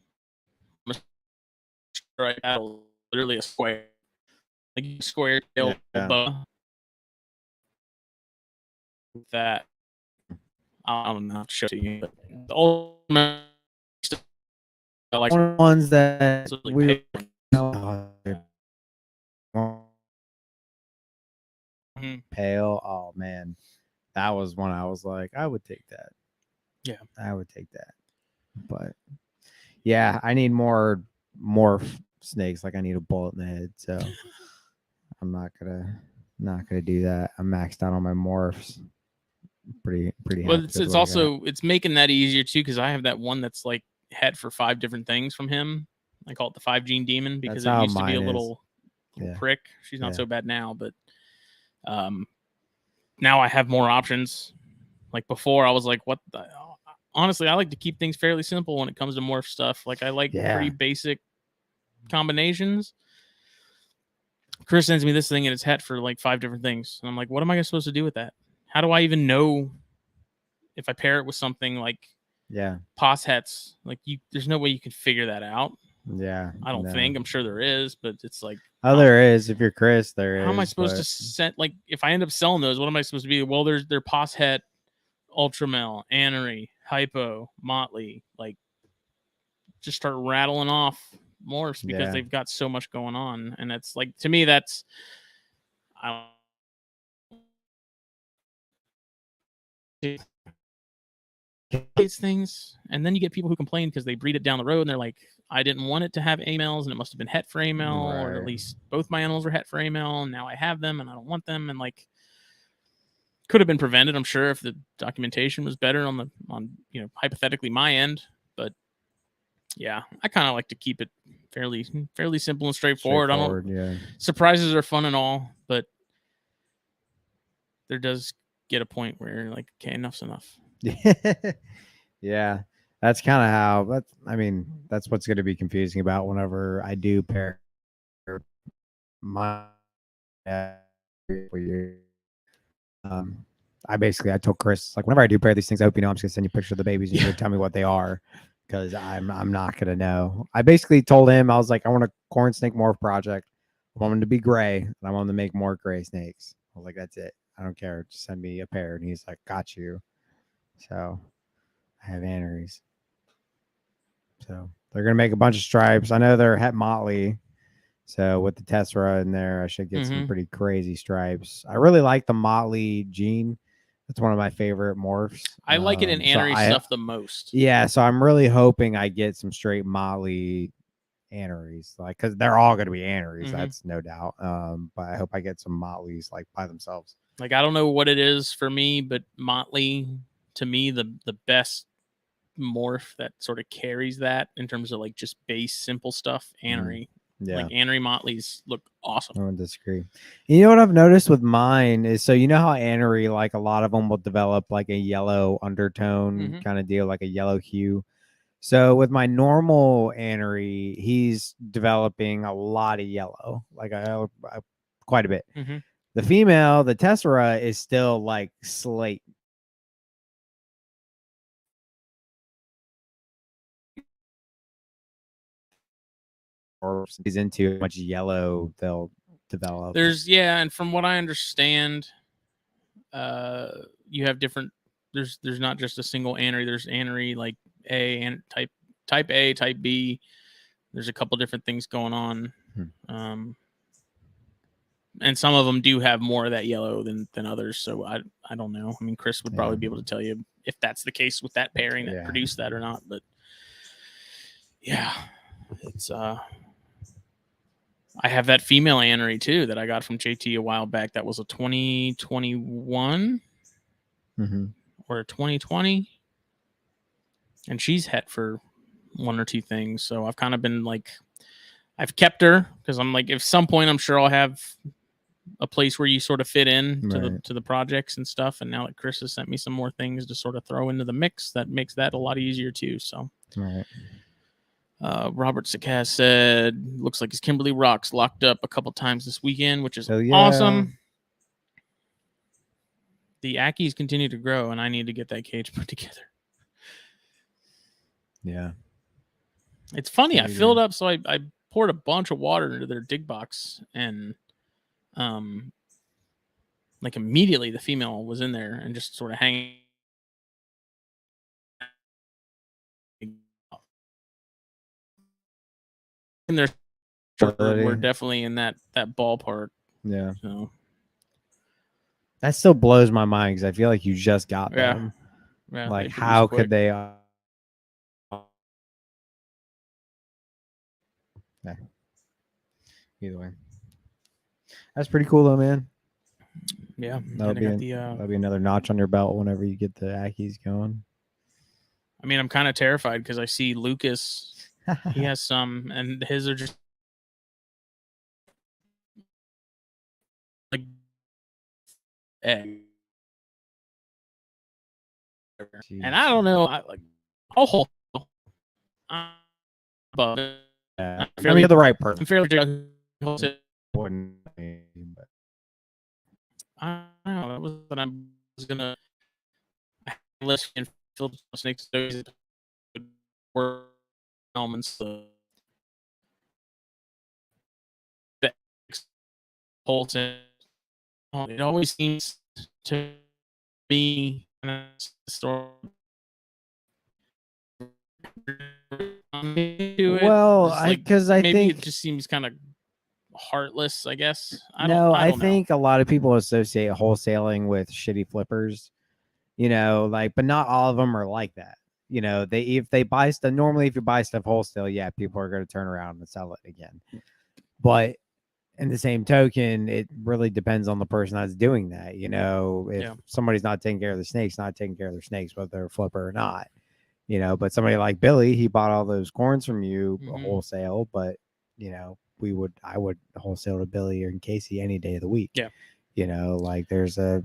Literally a square. Like a square tail bow. That I don't know, show to you. But the old like ones that we pale. Oh man, that was one I was like, I would take that. Yeah, I would take that. But yeah, I need more morph snakes. Like I need a bullet in the head. So I'm not gonna do that. I'm maxed out on my morphs. Pretty. Well, it's also it's making that easier too, because I have that one that's like had for 5 different things from him. I call it the 5 gene demon because it used to be a little prick. She's not so bad now, but now I have more options. Like before, I was like, what the. Honestly, I like to keep things fairly simple when it comes to morph stuff. Like I like pretty basic combinations. Chris sends me this thing and it's het for like 5 different things. And I'm like, what am I supposed to do with that? How do I even know if I pair it with something like POS hets? Like there's no way you can figure that out. Yeah. I don't think. I'm sure there is, but it's like, there is. If you're Chris, there is. How am I supposed to set, like, if I end up selling those, what am I supposed to be? Well, they're POS het, Ultramel, Anery, Hypo, Motley, like, just start rattling off morphs because they've got so much going on. And it's like, to me, that's, I don't these things. And then you get people who complain because they breed it down the road and they're like, I didn't want it to have AMLs and it must have been het for AML, or at least both my animals are het for AML, and now I have them and I don't want them. And like, could have been prevented, I'm sure, if the documentation was better on hypothetically my end. But yeah, I kind of like to keep it fairly simple and straightforward. Surprises are fun and all, but there does get a point where you're like, okay, enough's enough. Yeah, that's kind of how. But I mean, that's what's going to be confusing about whenever I do pair my. I told Chris, like, whenever I do pair these things, I hope you know I'm just gonna send you pictures of the babies and you're gonna tell me what they are, because I'm not gonna know. I basically told him, I was like, I want a corn snake morph project. I want them to be gray, and I want them to make more gray snakes. I was like, that's it. I don't care. Just send me a pair. And he's like, got you. So I have Aneries. So they're gonna make a bunch of stripes. I know they're het motley. So with the Tessera in there, I should get some pretty crazy stripes. I really like the motley gene. That's one of my favorite morphs. I like it in Anery stuff the most. Yeah, so I'm really hoping I get some straight motley Aneries, like, because they're all going to be Aneries. That's no doubt. But I hope I get some motleys like by themselves. Like, I don't know what it is for me, but motley, to me, the best morph that sort of carries that in terms of like just base simple stuff, Anery. Yeah. Like Anery Motleys look awesome. I don't disagree. You know what I've noticed with mine is, so you know how Anery, like, a lot of them will develop like a yellow undertone kind of deal, like a yellow hue. So with my normal Anery, he's developing a lot of yellow, like quite a bit. The female, the Tessera, is still like slate. Or he's into much yellow, they'll develop. And from what I understand, you have different. There's not just a single Anery. There's Anery like A and type A, type B. There's a couple different things going on, and some of them do have more of that yellow than others. So I don't know. I mean, Chris would probably be able to tell you if that's the case with that pairing that produced that or not. But yeah, it's I have that female Anery too that I got from JT a while back. That was a 2021 or a 2020. And she's het for one or two things. So I've kind of been like, I've kept her because I'm like, if some point I'm sure I'll have a place where you sort of fit in to the projects and stuff. And now that Chris has sent me some more things to sort of throw into the mix, that makes that a lot easier too. So Robert Sakaz said, looks like his Kimberly Rocks locked up a couple times this weekend, which is awesome. The Ackies continue to grow, and I need to get that cage put together. Yeah. It's funny. I filled up, so I poured a bunch of water into their dig box, and like immediately the female was in there and just sort of hanging. In there, we're definitely in that ballpark. Yeah. So that still blows my mind because I feel like you just got them. Yeah. Like, how could they? Either way, that's pretty cool though, man. Yeah, that'll be another notch on your belt whenever you get the Ackies going. I mean, I'm kind of terrified because I see Lucas. He has some, and his are just like egg. Jeez. And I don't know. I'll hold. But you're the right person. I'm fairly but I don't know. That was what I was gonna list and filter snakes were elements the wholesale. It always seems to be store. well, because I maybe think it just seems kind of heartless. I guess I I don't know. think a lot of people associate wholesaling with shitty flippers, like, but not all of them are like that. If they buy stuff, normally if you buy stuff wholesale, yeah, people are going to turn around and sell it again. But in the same token, it really depends on the person that's doing that. If somebody's not taking care of the snakes, not taking care of their snakes, whether they're a flipper or not. But somebody like Billy, he bought all those corns from you wholesale, but I would wholesale to Billy or Casey any day of the week. Yeah. Like there's a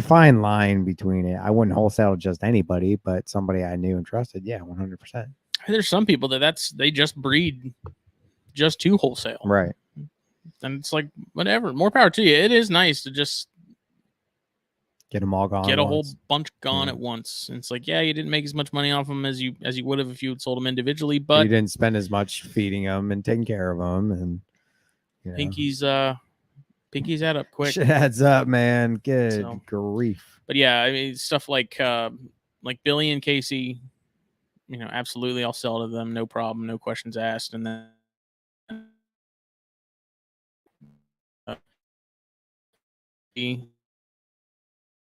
fine line between it. I wouldn't wholesale just anybody, but somebody I knew and trusted. Yeah, 100%. There's some people they just breed just to wholesale. Right. And it's like, whatever, more power to you. It is nice to just get them all gone. Get a whole bunch gone at once. And it's like, yeah, you didn't make as much money off them as you would have if you had sold them individually, but you didn't spend as much feeding them and taking care of them. And Pinky's add up quick. Shit adds up, man. Good grief. But yeah, I mean, stuff like Billy and Casey, absolutely, I'll sell to them, no problem, no questions asked. And then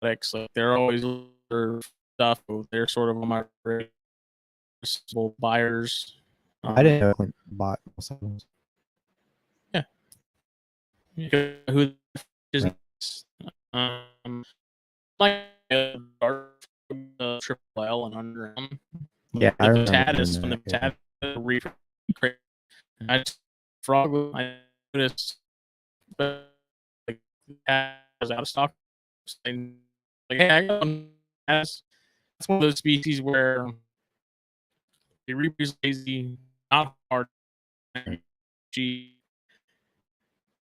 like they're always stuff. They're sort of my buyers. I didn't know Clint bought some. Yeah. Who is like Triple L and Underground. Yeah, I remember Tatis from the Tatis I just frog. I noticed, but like was out of stock. Like, hey, I got that's one of those species where they reproduce lazy, not hard. G,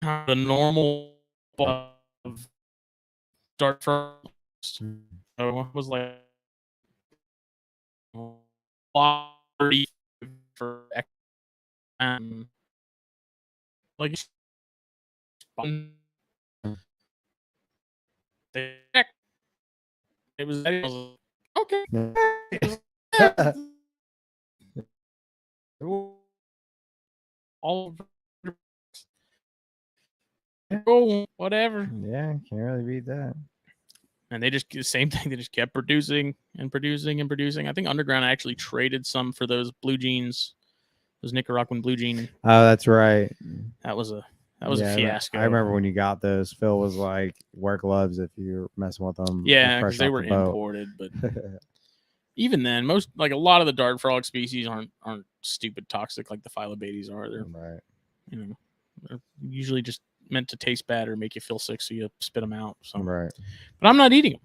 the normal of dark frost. So it was like 30 for like it was okay. All whatever. Yeah, can't really beat that. And they just the same thing. They just kept producing and producing and producing. I think Underground actually traded some for those blue jeans, those Nicaraguan blue jean. Oh, that's right. That was a fiasco. I remember when you got those. Phil was like, "Wear gloves if you're messing with them." Yeah, because they were imported. But even then, a lot of the dart frog species aren't stupid toxic like the Phyllobates are. They're right. They're usually just meant to taste bad or make you feel sick, so you spit them out. So right. But I'm not eating them.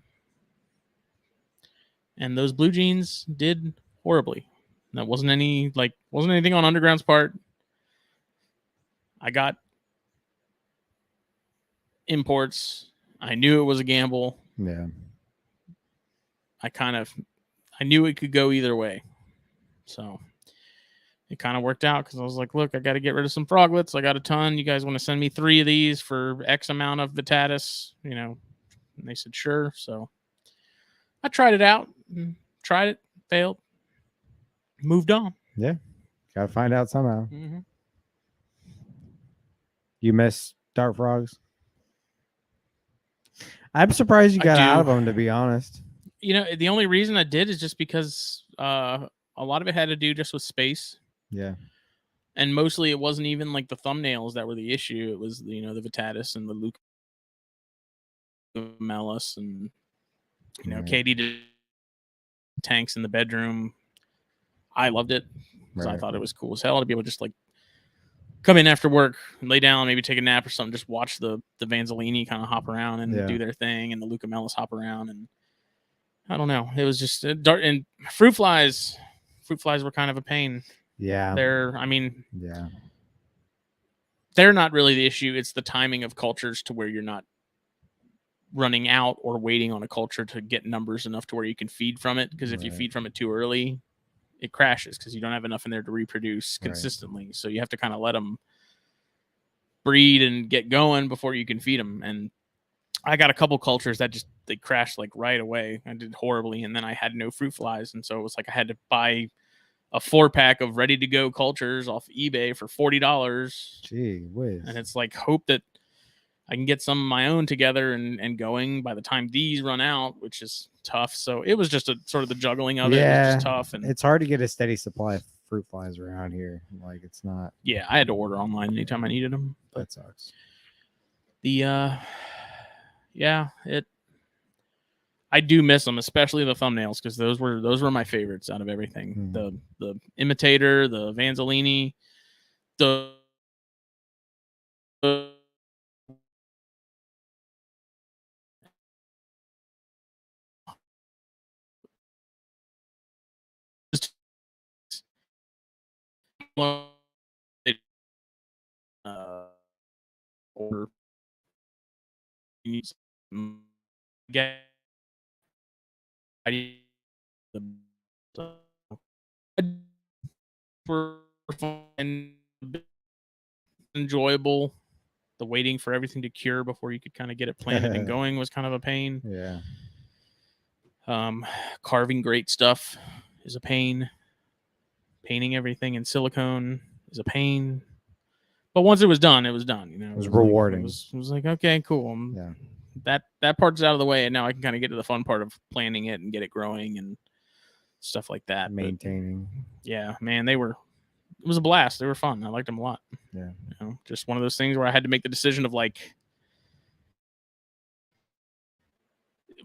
And those blue jeans did horribly. That wasn't anything on Underground's part. I got imports. I knew it was a gamble. Yeah. I knew it could go either way. So it kind of worked out because I was like, look, I got to get rid of some froglets. I got a ton. You guys want to send me 3 of these for X amount of Vitatis? And they said, sure. So I tried it out. Tried it. Failed. Moved on. Yeah. Got to find out somehow. Mm-hmm. You miss dart frogs? I'm surprised you got out of them, to be honest. The only reason I did is just because a lot of it had to do just with space. Yeah. And mostly it wasn't even like the thumbnails that were the issue. It was, the Vitatis and the Leucomelis and, Katie did tanks in the bedroom. I loved it because I thought it was cool as hell to be able to just come in after work, lay down, maybe take a nap or something, just watch the Vanzolini kind of hop around and do their thing, and the Leucomelis hop around. And I don't know. It was just dark. And fruit flies were kind of a pain. Yeah. Yeah. they're not really the issue. It's the timing of cultures to where you're not running out or waiting on a culture to get numbers enough to where you can feed from it. Because if you feed from it too early, it crashes because you don't have enough in there to reproduce consistently. So you have to kind of let them breed and get going before you can feed them. And I got a couple cultures that just they crashed like right away. I did horribly, and then I had no fruit flies, and so it was like I had to buy a 4-pack of ready to go cultures off eBay for $40. Gee whiz. And it's like hope that I can get some of my own together and going by the time these run out, which is tough. So it was just a sort of the juggling of it. It was just tough, and it's hard to get a steady supply of fruit flies around here. Like it's not. Yeah, I had to order online anytime I needed them. But that sucks. I do miss them, especially the thumbnails, because those were my favorites out of everything. The imitator, the Vanzolini, the or get were fun, enjoyable. The waiting for everything to cure before you could kind of get it planted and going was kind of a pain. Yeah. Carving great stuff is a pain. Painting everything in silicone is a pain. But once it was done, it was done. You know, it was rewarding. Like, it was like, okay, cool. That part's out of the way, and now I can kind of get to the fun part of planting it and get it growing and stuff like that. Maintaining. But, yeah, man, it was a blast. They were fun. I liked them a lot. Yeah. You know, just one of those things where I had to make the decision of like,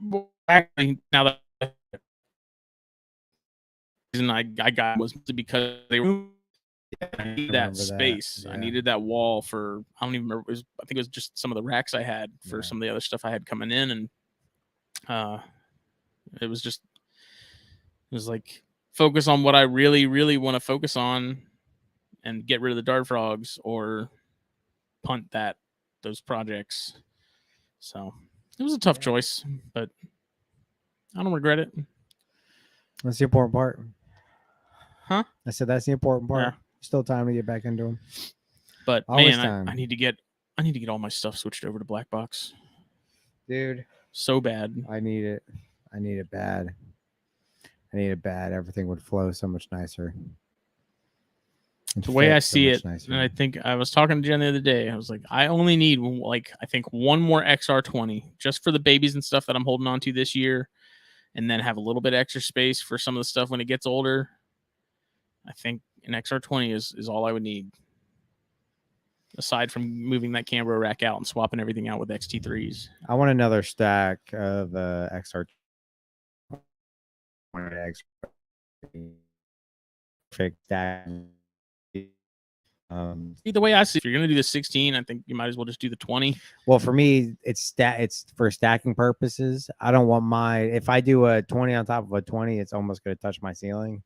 now that reason I got was because they were I needed that space. Yeah. I needed that wall for I don't even remember. I think it was just some of the racks I had for some of the other stuff I had coming in, and it was like focus on what I really, really want to focus on, and get rid of the dart frogs or punt those projects. So it was a tough choice, but I don't regret it. That's the important part. Huh? I said that's the important part. Yeah. Still time to get back into them. But always man, I need to get all my stuff switched over to BlackBox. Dude. So bad. I need it. I need it bad. Everything would flow so much nicer. The way I see it, nicer. And I think I was talking to Jen the other day. I was like, I only need I think one more XR20 just for the babies and stuff that I'm holding on to this year, and then have a little bit extra space for some of the stuff when it gets older. I think an XR20 is all I would need, aside from moving that Cambro rack out and swapping everything out with XT3s. I want another stack of XR. Perfect stack. Either way I see, if you're going to do the 16, I think you might as well just do the 20. Well, for me, it's for stacking purposes. I don't want if I do a 20 on top of a 20, it's almost going to touch my ceiling.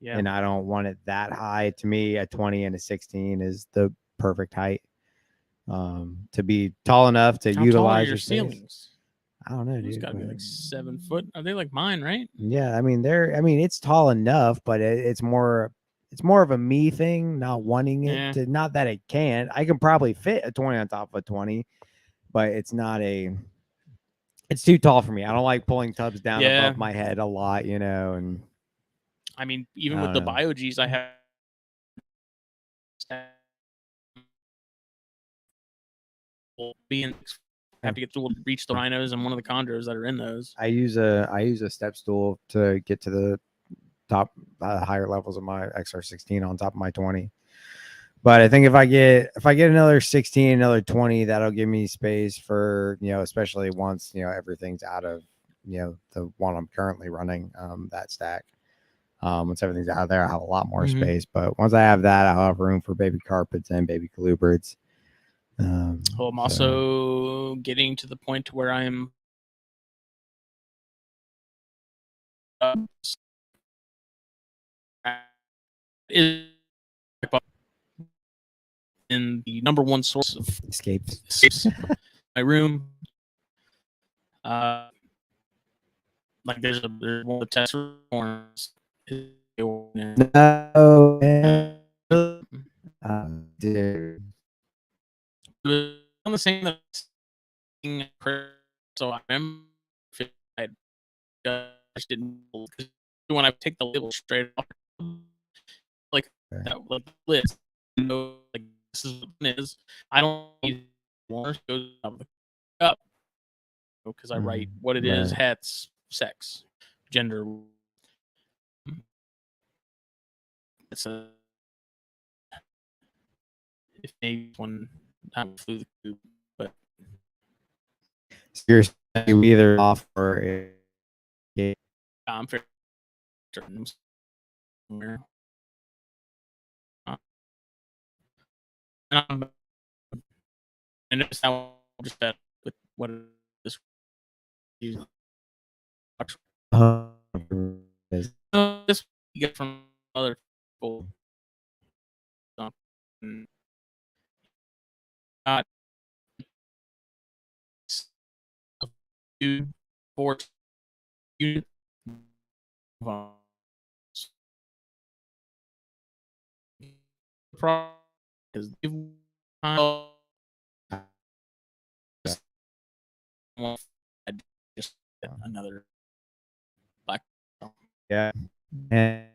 Yeah. And I don't want it that high. To me, a 20 and a 16 is the perfect height to be tall enough to utilize your ceilings. I don't know, dude. It's got to be like 7 foot. Are they like mine, right? Yeah, I mean it's tall enough, but it's more of a me thing, not wanting it to. Not that it can't. I can probably fit a 20 on top of a 20, but it's not it's too tall for me. I don't like pulling tubs down above my head a lot, you know. And I mean, even with the BioGs, I have have to get to reach the rhinos and one of the chondros that are in those. I use a step stool to get to the top higher levels of my XR16 on top of my 20. But I think if I get another 16, another 20, that'll give me space for, you know, especially once, you know, everything's out of, you know, the one I'm currently running, that stack. Once everything's out of there, I'll have a lot more space. But once I have that, I'll have room for baby carpets and baby colubrids. I'm also getting to the point to where I'm been the number one source of Escapes. escapes. My room. Like there's one of the test forms. No. Dude. It was on the same so I remember I just didn't when I take the label straight off, like that, like list, you know, like this is what it is. I don't need more goes out of the cup because I write what it is, Right. hats, sex, gender. It's a if maybe one not flew the coop, but So you're either off or I'm fairly certain somewhere. And notice how just that with what this this you get from other people. Not two, four, unit. Because just another black. Yeah. And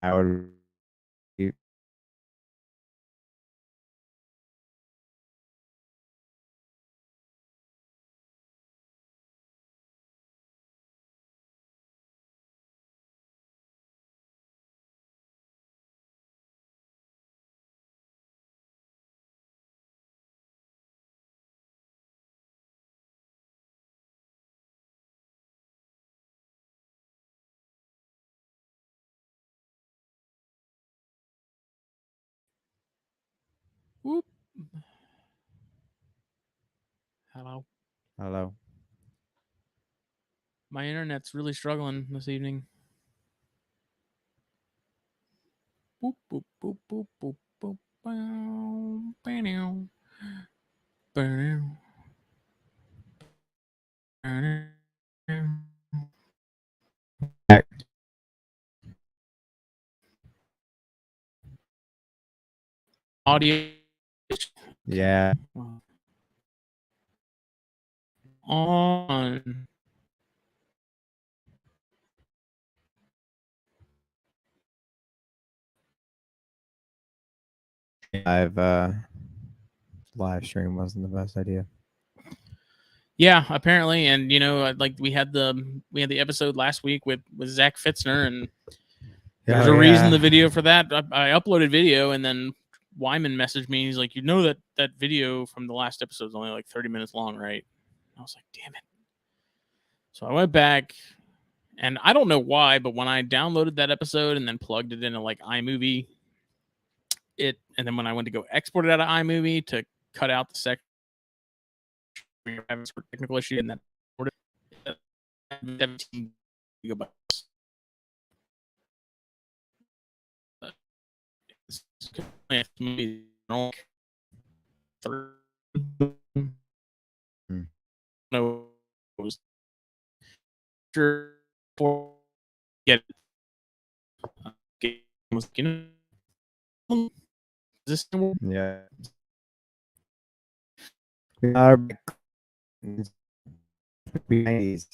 I would Whoop. Hello. Hello. My internet's really struggling this evening. Boop boop boop boop boop boop. Bow, bow, bow, bow. Audio. Yeah. On. Live stream wasn't the best idea. Yeah, apparently, and like we had the episode last week with Zach Fitzner, and there's a reason the video for that. I uploaded video, and then Wyman messaged me. He's like, that video from the last episode is only like 30 minutes long, right? I was like, damn it. So I went back, and I don't know why, but when I downloaded that episode and then plugged it into like iMovie, and then when I went to go export it out of iMovie to cut out the section for technical issue, and that 17 gigabytes. Maybe no sure for get this Yeah. We are behind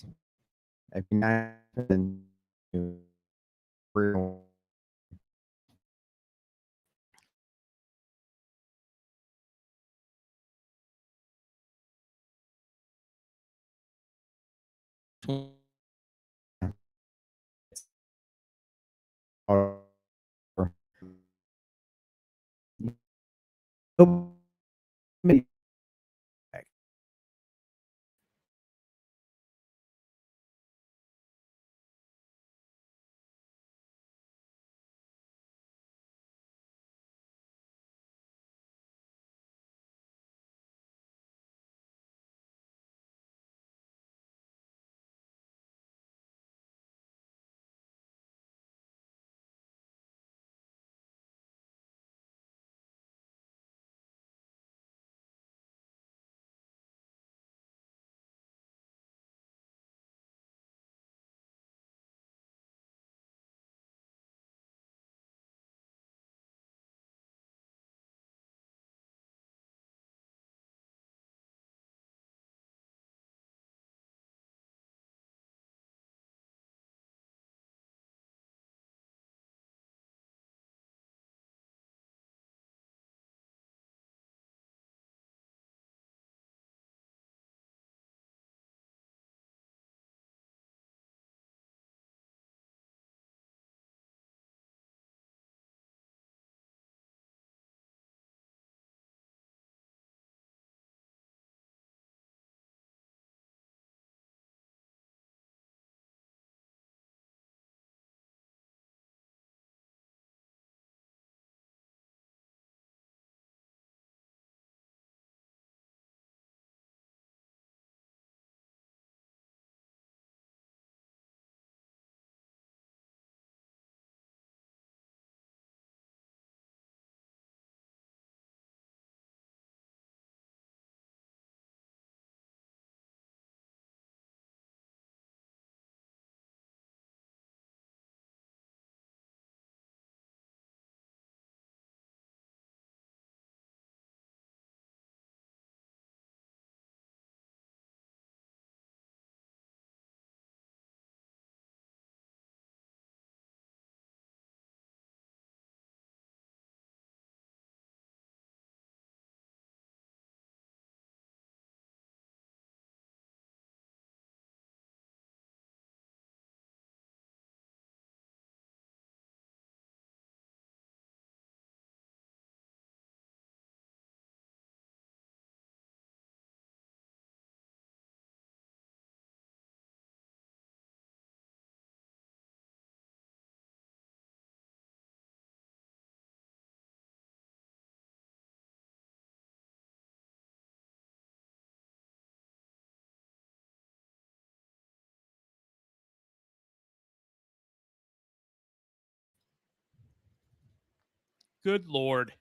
Good Lord.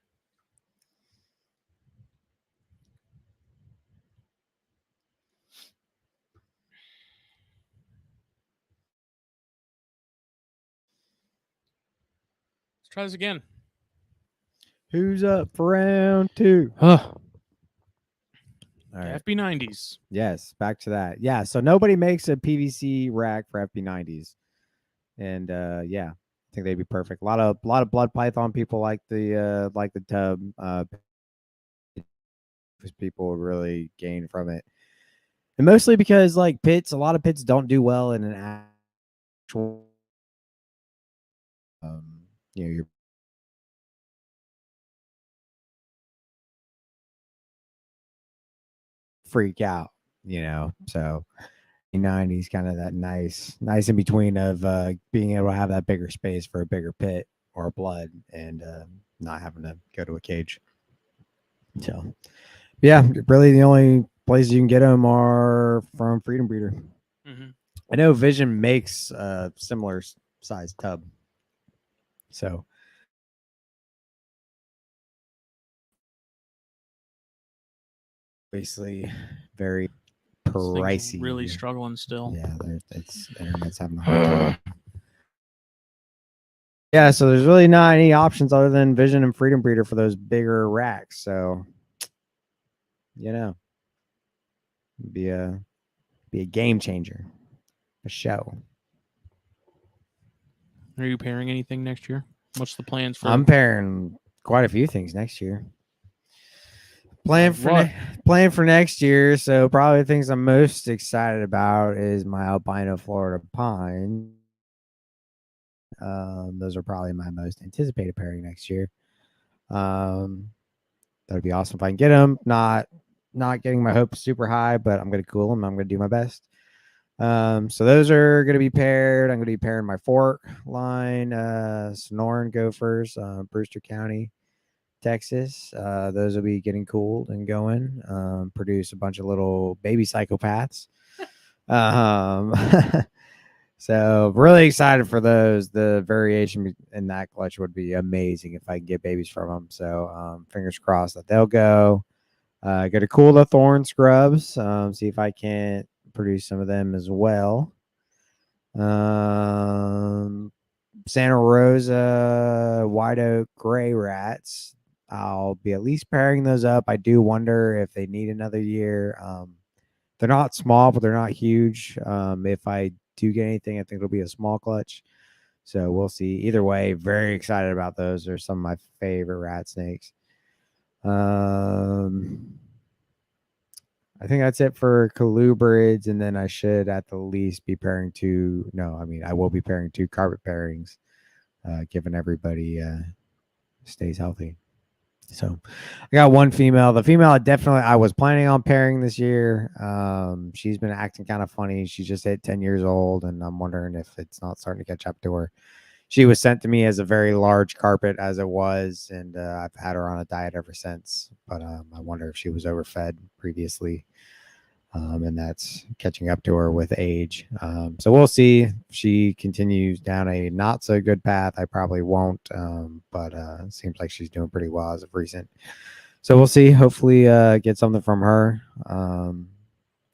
Let's try this again. Who's up for round 2? Huh. All right. FB90s. Yes, back to that. Yeah, so nobody makes a PVC rack for FB90s, and yeah, I think they'd be perfect. A lot of blood python people like the tub. People would really gain from it, and mostly because like pits, a lot of pits don't do well in an actual. You're freak out, so 90s kind of that nice in between of being able to have that bigger space for a bigger pit or blood and not having to go to a cage. So yeah, really the only places you can get them are from Freedom Breeder. Mm-hmm. I know Vision makes a similar size tub, so basically very pricey. Really struggling still. Yeah, it's internet's having a hard time. Yeah, so there's really not any options other than Vision and Freedom Breeder for those bigger racks. So, be a game changer, a show. Are you pairing anything next year? What's the plans for? I'm pairing quite a few things next year. Plan for next year. So probably the things I'm most excited about is my albino Florida pine. Those are probably my most anticipated pairing next year. That would be awesome if I can get them. Not getting my hopes super high, but I'm going to cool them. I'm going to do my best. So those are going to be paired. I'm going to be pairing my fork line, Sonoran Gophers, Brewster County, Texas. Those will be getting cooled and going. Produce a bunch of little baby psychopaths. So really excited for those. The variation in that clutch would be amazing if I can get babies from them. So fingers crossed that they'll go. Got to cool the thorn scrubs. See if I can't produce some of them as well. Santa Rosa white oak gray rats. I'll be at least pairing those up. I do wonder if they need another year. They're not small, but they're not huge. If I do get anything, I think it'll be a small clutch. So we'll see. Either way, very excited about those. They're some of my favorite rat snakes. I think that's it for colubrids, and then I should at the least be pairing two. No, I mean I will be pairing 2 carpet pairings, given everybody stays healthy. So I got one female. The female I was planning on pairing this year. She's been acting kind of funny. She just hit 10 years old, and I'm wondering if it's not starting to catch up to her. She was sent to me as a very large carpet as it was, and I've had her on a diet ever since. But I wonder if she was overfed previously, and that's catching up to her with age. So we'll see if she continues down a not so good path. I probably won't, but it seems like she's doing pretty well as of recent. So we'll see. Hopefully get something from her.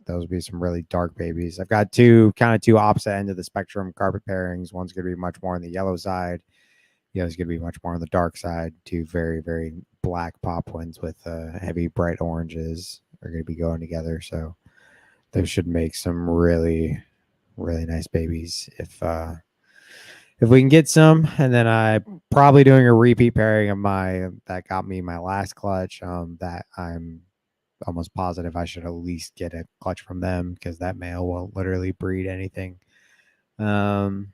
Those would be some really dark babies. I've got two opposite end of the spectrum carpet pairings. One's going to be much more on the yellow side. The other's going to be much more on the dark side. 2 very, very black pop ones with heavy bright oranges are going to be going together. So those should make some really, really nice babies if we can get some. And then I probably doing a repeat pairing of that got me my last clutch. That I'm almost positive I should at least get a clutch from them because that male will literally breed anything. So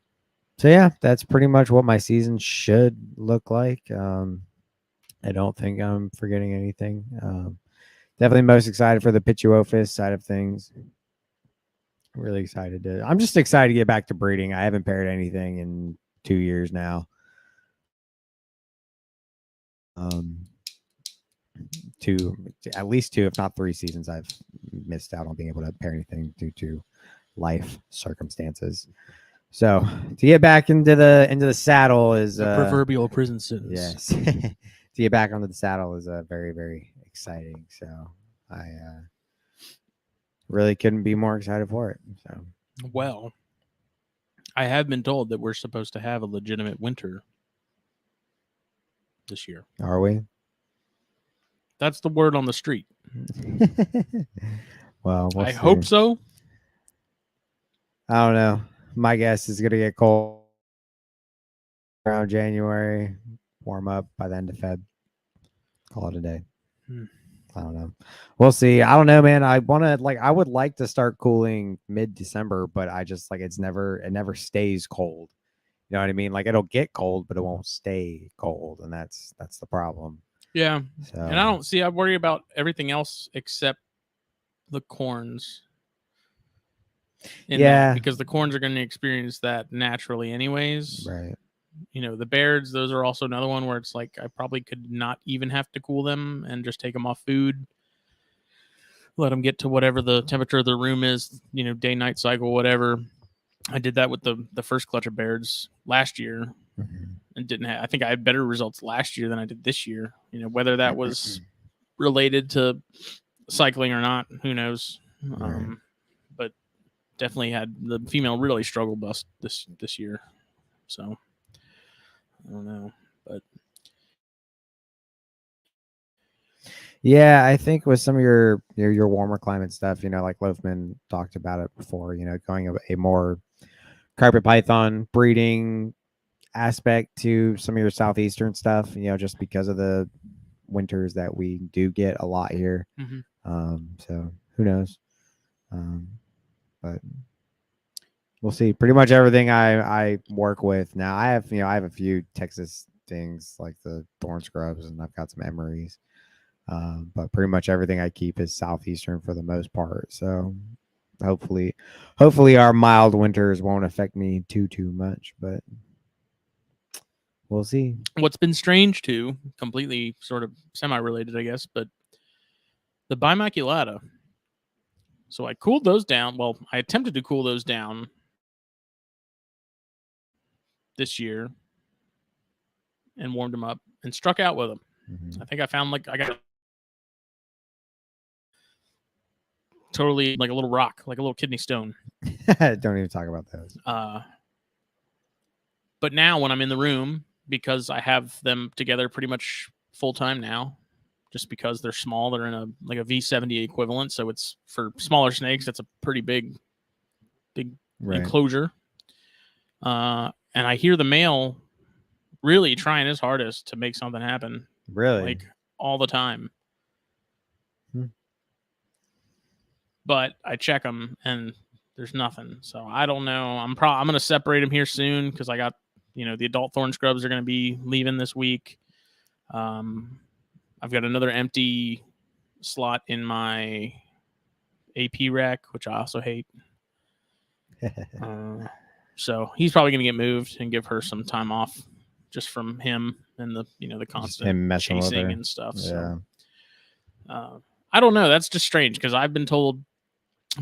yeah, that's pretty much what my season should look like. I don't think I'm forgetting anything. Definitely most excited for the Pituophis side of things. Really excited I'm just excited to get back to breeding. I haven't paired anything in 2 years now. At least 2, if not 3 seasons, I've missed out on being able to pair anything due to life circumstances. So to get back into the saddle is The proverbial prison sentence. yes. To get back onto the saddle is very, very exciting. So I really couldn't be more excited for it. So Well, I have been told that we're supposed to have a legitimate winter this year. are we? That's the word on the street. Well, we'll I see. hope so. I don't know. My guess is gonna get cold around January, warm up by the end of Feb. Call it a day. I don't know. We'll see. I don't know, man. I would like to start cooling mid-December, but I just it never stays cold. You know what I mean? Like it'll get cold, but it won't stay cold, and that's the problem. Yeah. So, And I don't see, I worry about everything else except the corns. Yeah. Because the corns are going to experience that naturally anyways. Right. You know, the Bairds, those are also another one where it's like I probably could not even have to cool them and just take them off food. Let them get to whatever the temperature of the room is, you know, day night cycle, whatever. I did that with the first clutch of Bairds last year and didn't have, I think I had better results last year than I did this year. You know, whether that was related to cycling or not, who knows? Right. But definitely had the female really struggled bust this year. So I don't know, but yeah, I think with some of your warmer climate stuff, you know, like Loafman talked about it before, you know, going a more carpet python breeding aspect to some of your southeastern stuff, you know, just because of the winters that we do get a lot here. So who knows? But we'll see. Pretty much everything I work with now, I have a few Texas things like the thorn scrubs, and I've got some emeries. But pretty much everything I keep is southeastern for the most part. So hopefully our mild winters won't affect me too much, but we'll see. What's been strange too, completely sort of semi-related, I guess, but the bimaculata. So I cooled those down. Well, I attempted to cool those down this year and warmed them up and struck out with them. I think I found I got totally like a little rock, like a little kidney stone. Don't even talk about those. But now when I'm in the room, because I have them together pretty much full time now, just because they're small, they're in a V70 equivalent, so it's for smaller snakes. That's a pretty big right. enclosure. And I hear the male really trying his hardest to make something happen. Really, like all the time. But I check them and there's nothing. So I don't know. I'm going to separate them here soon because I got, you know, the adult thorn scrubs are going to be leaving this week. I've got another empty slot in my AP rack, which I also hate. So he's probably going to get moved and give her some time off just from him and the, you know, the constant chasing and stuff. Yeah. So I don't know. That's just strange because I've been told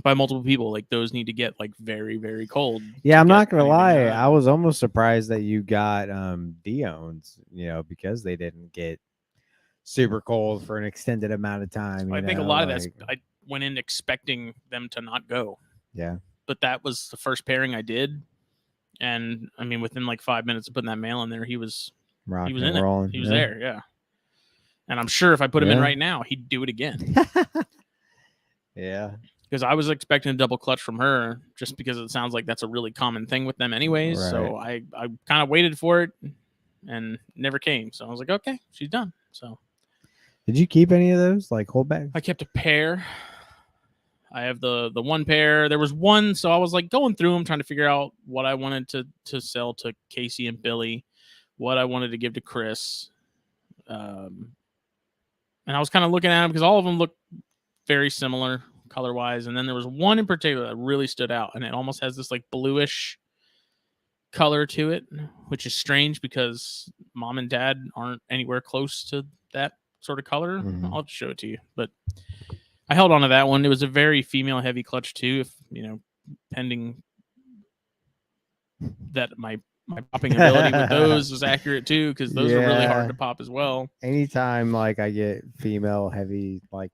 by multiple people like those need to get like very, very cold. Yeah, I'm not gonna lie. I was almost surprised that you got Dion's, you know, because they didn't get super cold for an extended amount of time. I think a lot of that's I went in expecting them to not go. Yeah. But that was the first pairing I did. And I mean within like 5 minutes of putting that male in there, he was rocking, in rolling. He was there, yeah. And I'm sure if I put him in right now, he'd do it again. Yeah. Because I was expecting a double clutch from her just because it sounds like that's a really common thing with them anyways. Right. So I kind of waited for it and never came. So I was like, okay, she's done. So did you keep any of those like holdbacks? I kept a pair. I have the one pair. There was one, so I was like going through them trying to figure out what I wanted to sell to Casey and Billy, what I wanted to give to Chris. And I was kind of looking at them because all of them look very similar color-wise, and then there was one in particular that really stood out, and it almost has this like bluish color to it, which is strange because mom and dad aren't anywhere close to that sort of color. I'll show it to you, but I held on to that one. It was a very female heavy clutch too, if you know, pending that my popping ability with those is accurate too, because those are really hard Yeah. to pop as well. Anytime like I get female heavy like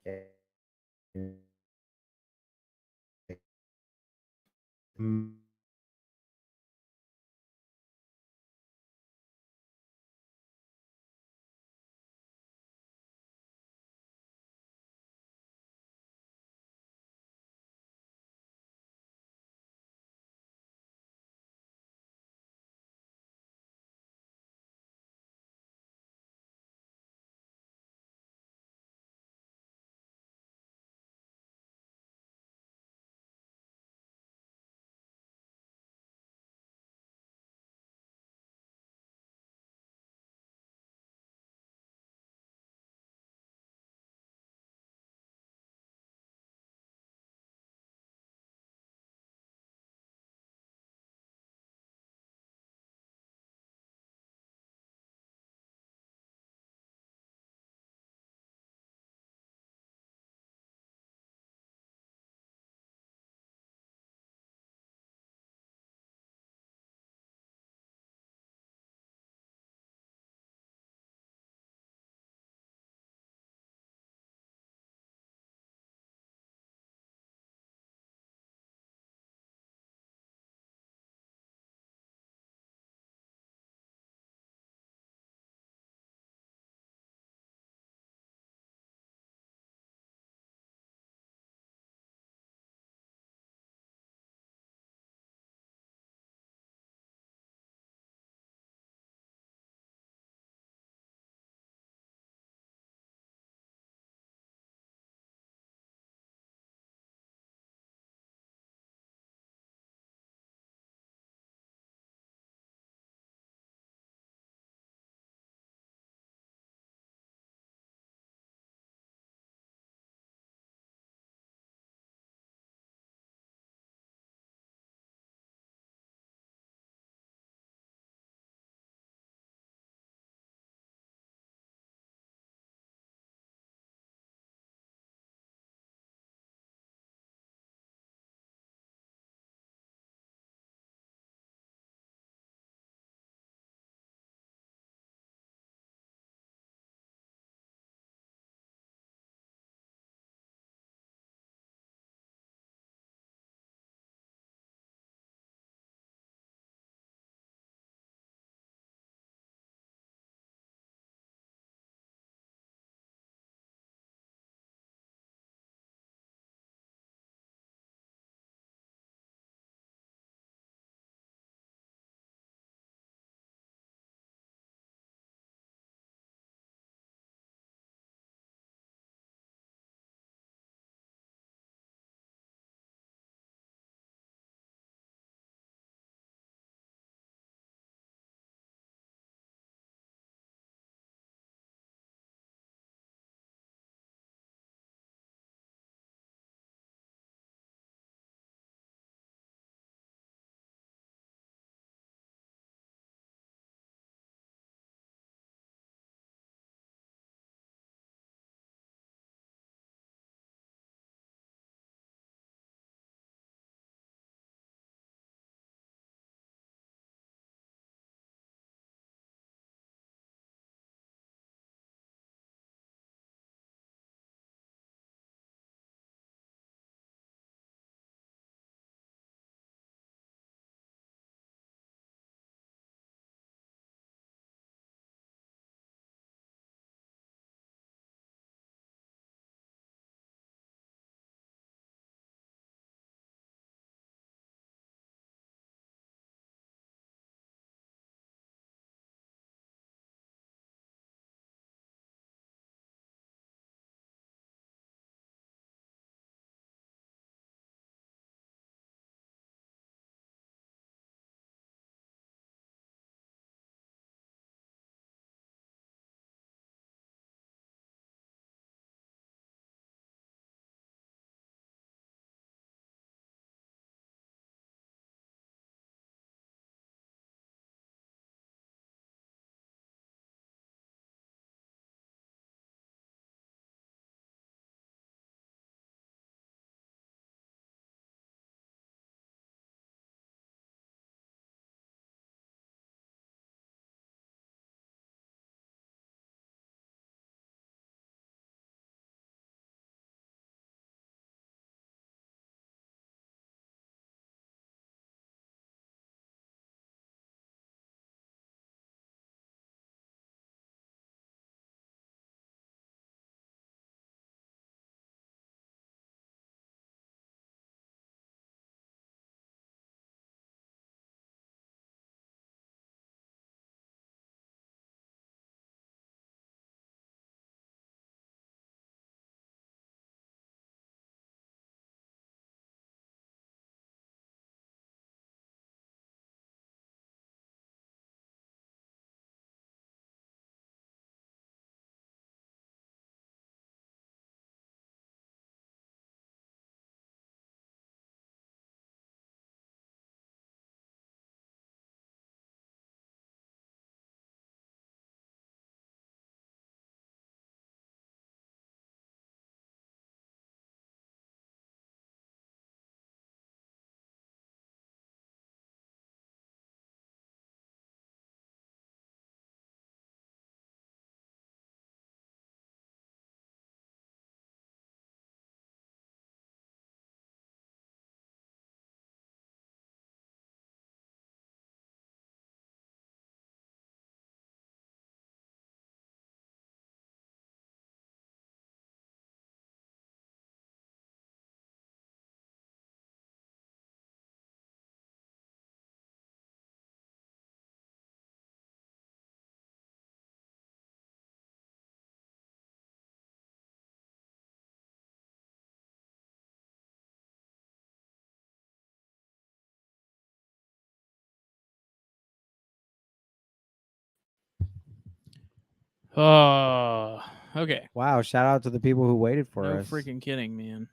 Oh, okay. Wow! Shout out to the people who waited for No us. freaking kidding, man.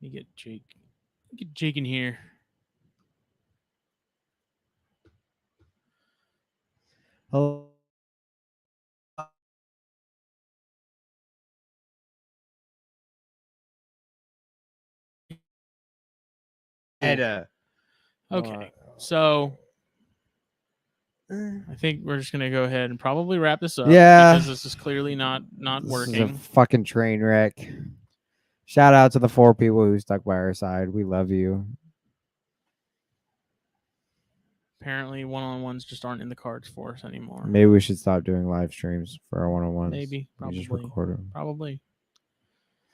Let me get Jake. Get Jake in here. Hello. Okay, so I think we're just gonna go ahead and probably wrap this up. Yeah. Because this is clearly not This working. is a fucking train wreck. Shout out to the 4 people who stuck by our side. We love you. Apparently, one-on-ones just aren't in the cards for us anymore. Maybe we should stop doing live streams for our one-on-ones. Maybe, We just probably, record them. probably.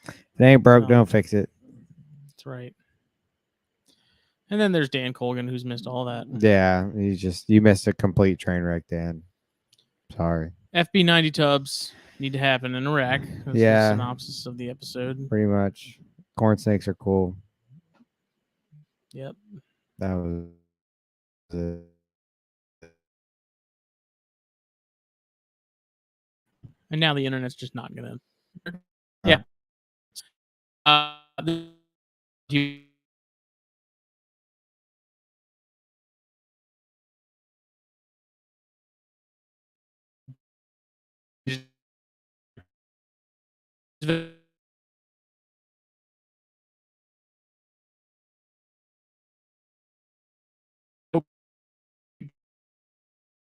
If it ain't broke, No. don't fix it. That's right. And then there's Dan Colgan, who's missed all that. Yeah, you missed a complete train wreck, Dan. Sorry. FB 90 tubs need to happen in Iraq. That's Yeah. the synopsis of the episode. Pretty much. Corn snakes are cool. Yep. That was it. And now the internet's just not gonna. Yeah. You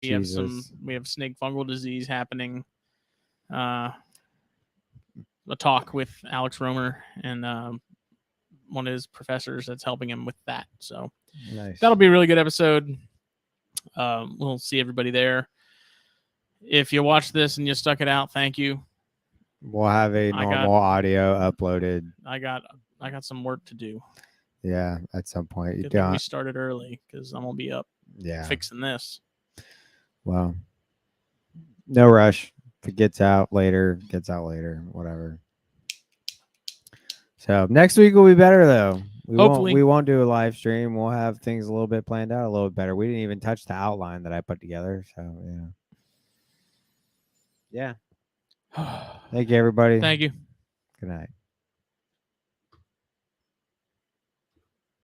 we have snake fungal disease happening. A talk with Alex Romer and one of his professors that's helping him with that. So Nice. That'll be a really good episode. We'll see everybody there. If you watch this and you stuck it out, thank you. We'll have a normal audio uploaded. I got some work to do. Yeah, at some point. Good thing we started early because I'm gonna be up fixing this. Well, no rush. If it gets out later, whatever. So next week will be better though. Hopefully. We won't do a live stream. We'll have things a little bit planned out a little bit better. We didn't even touch the outline that I put together. So yeah. Thank you, everybody. Thank you. Good night.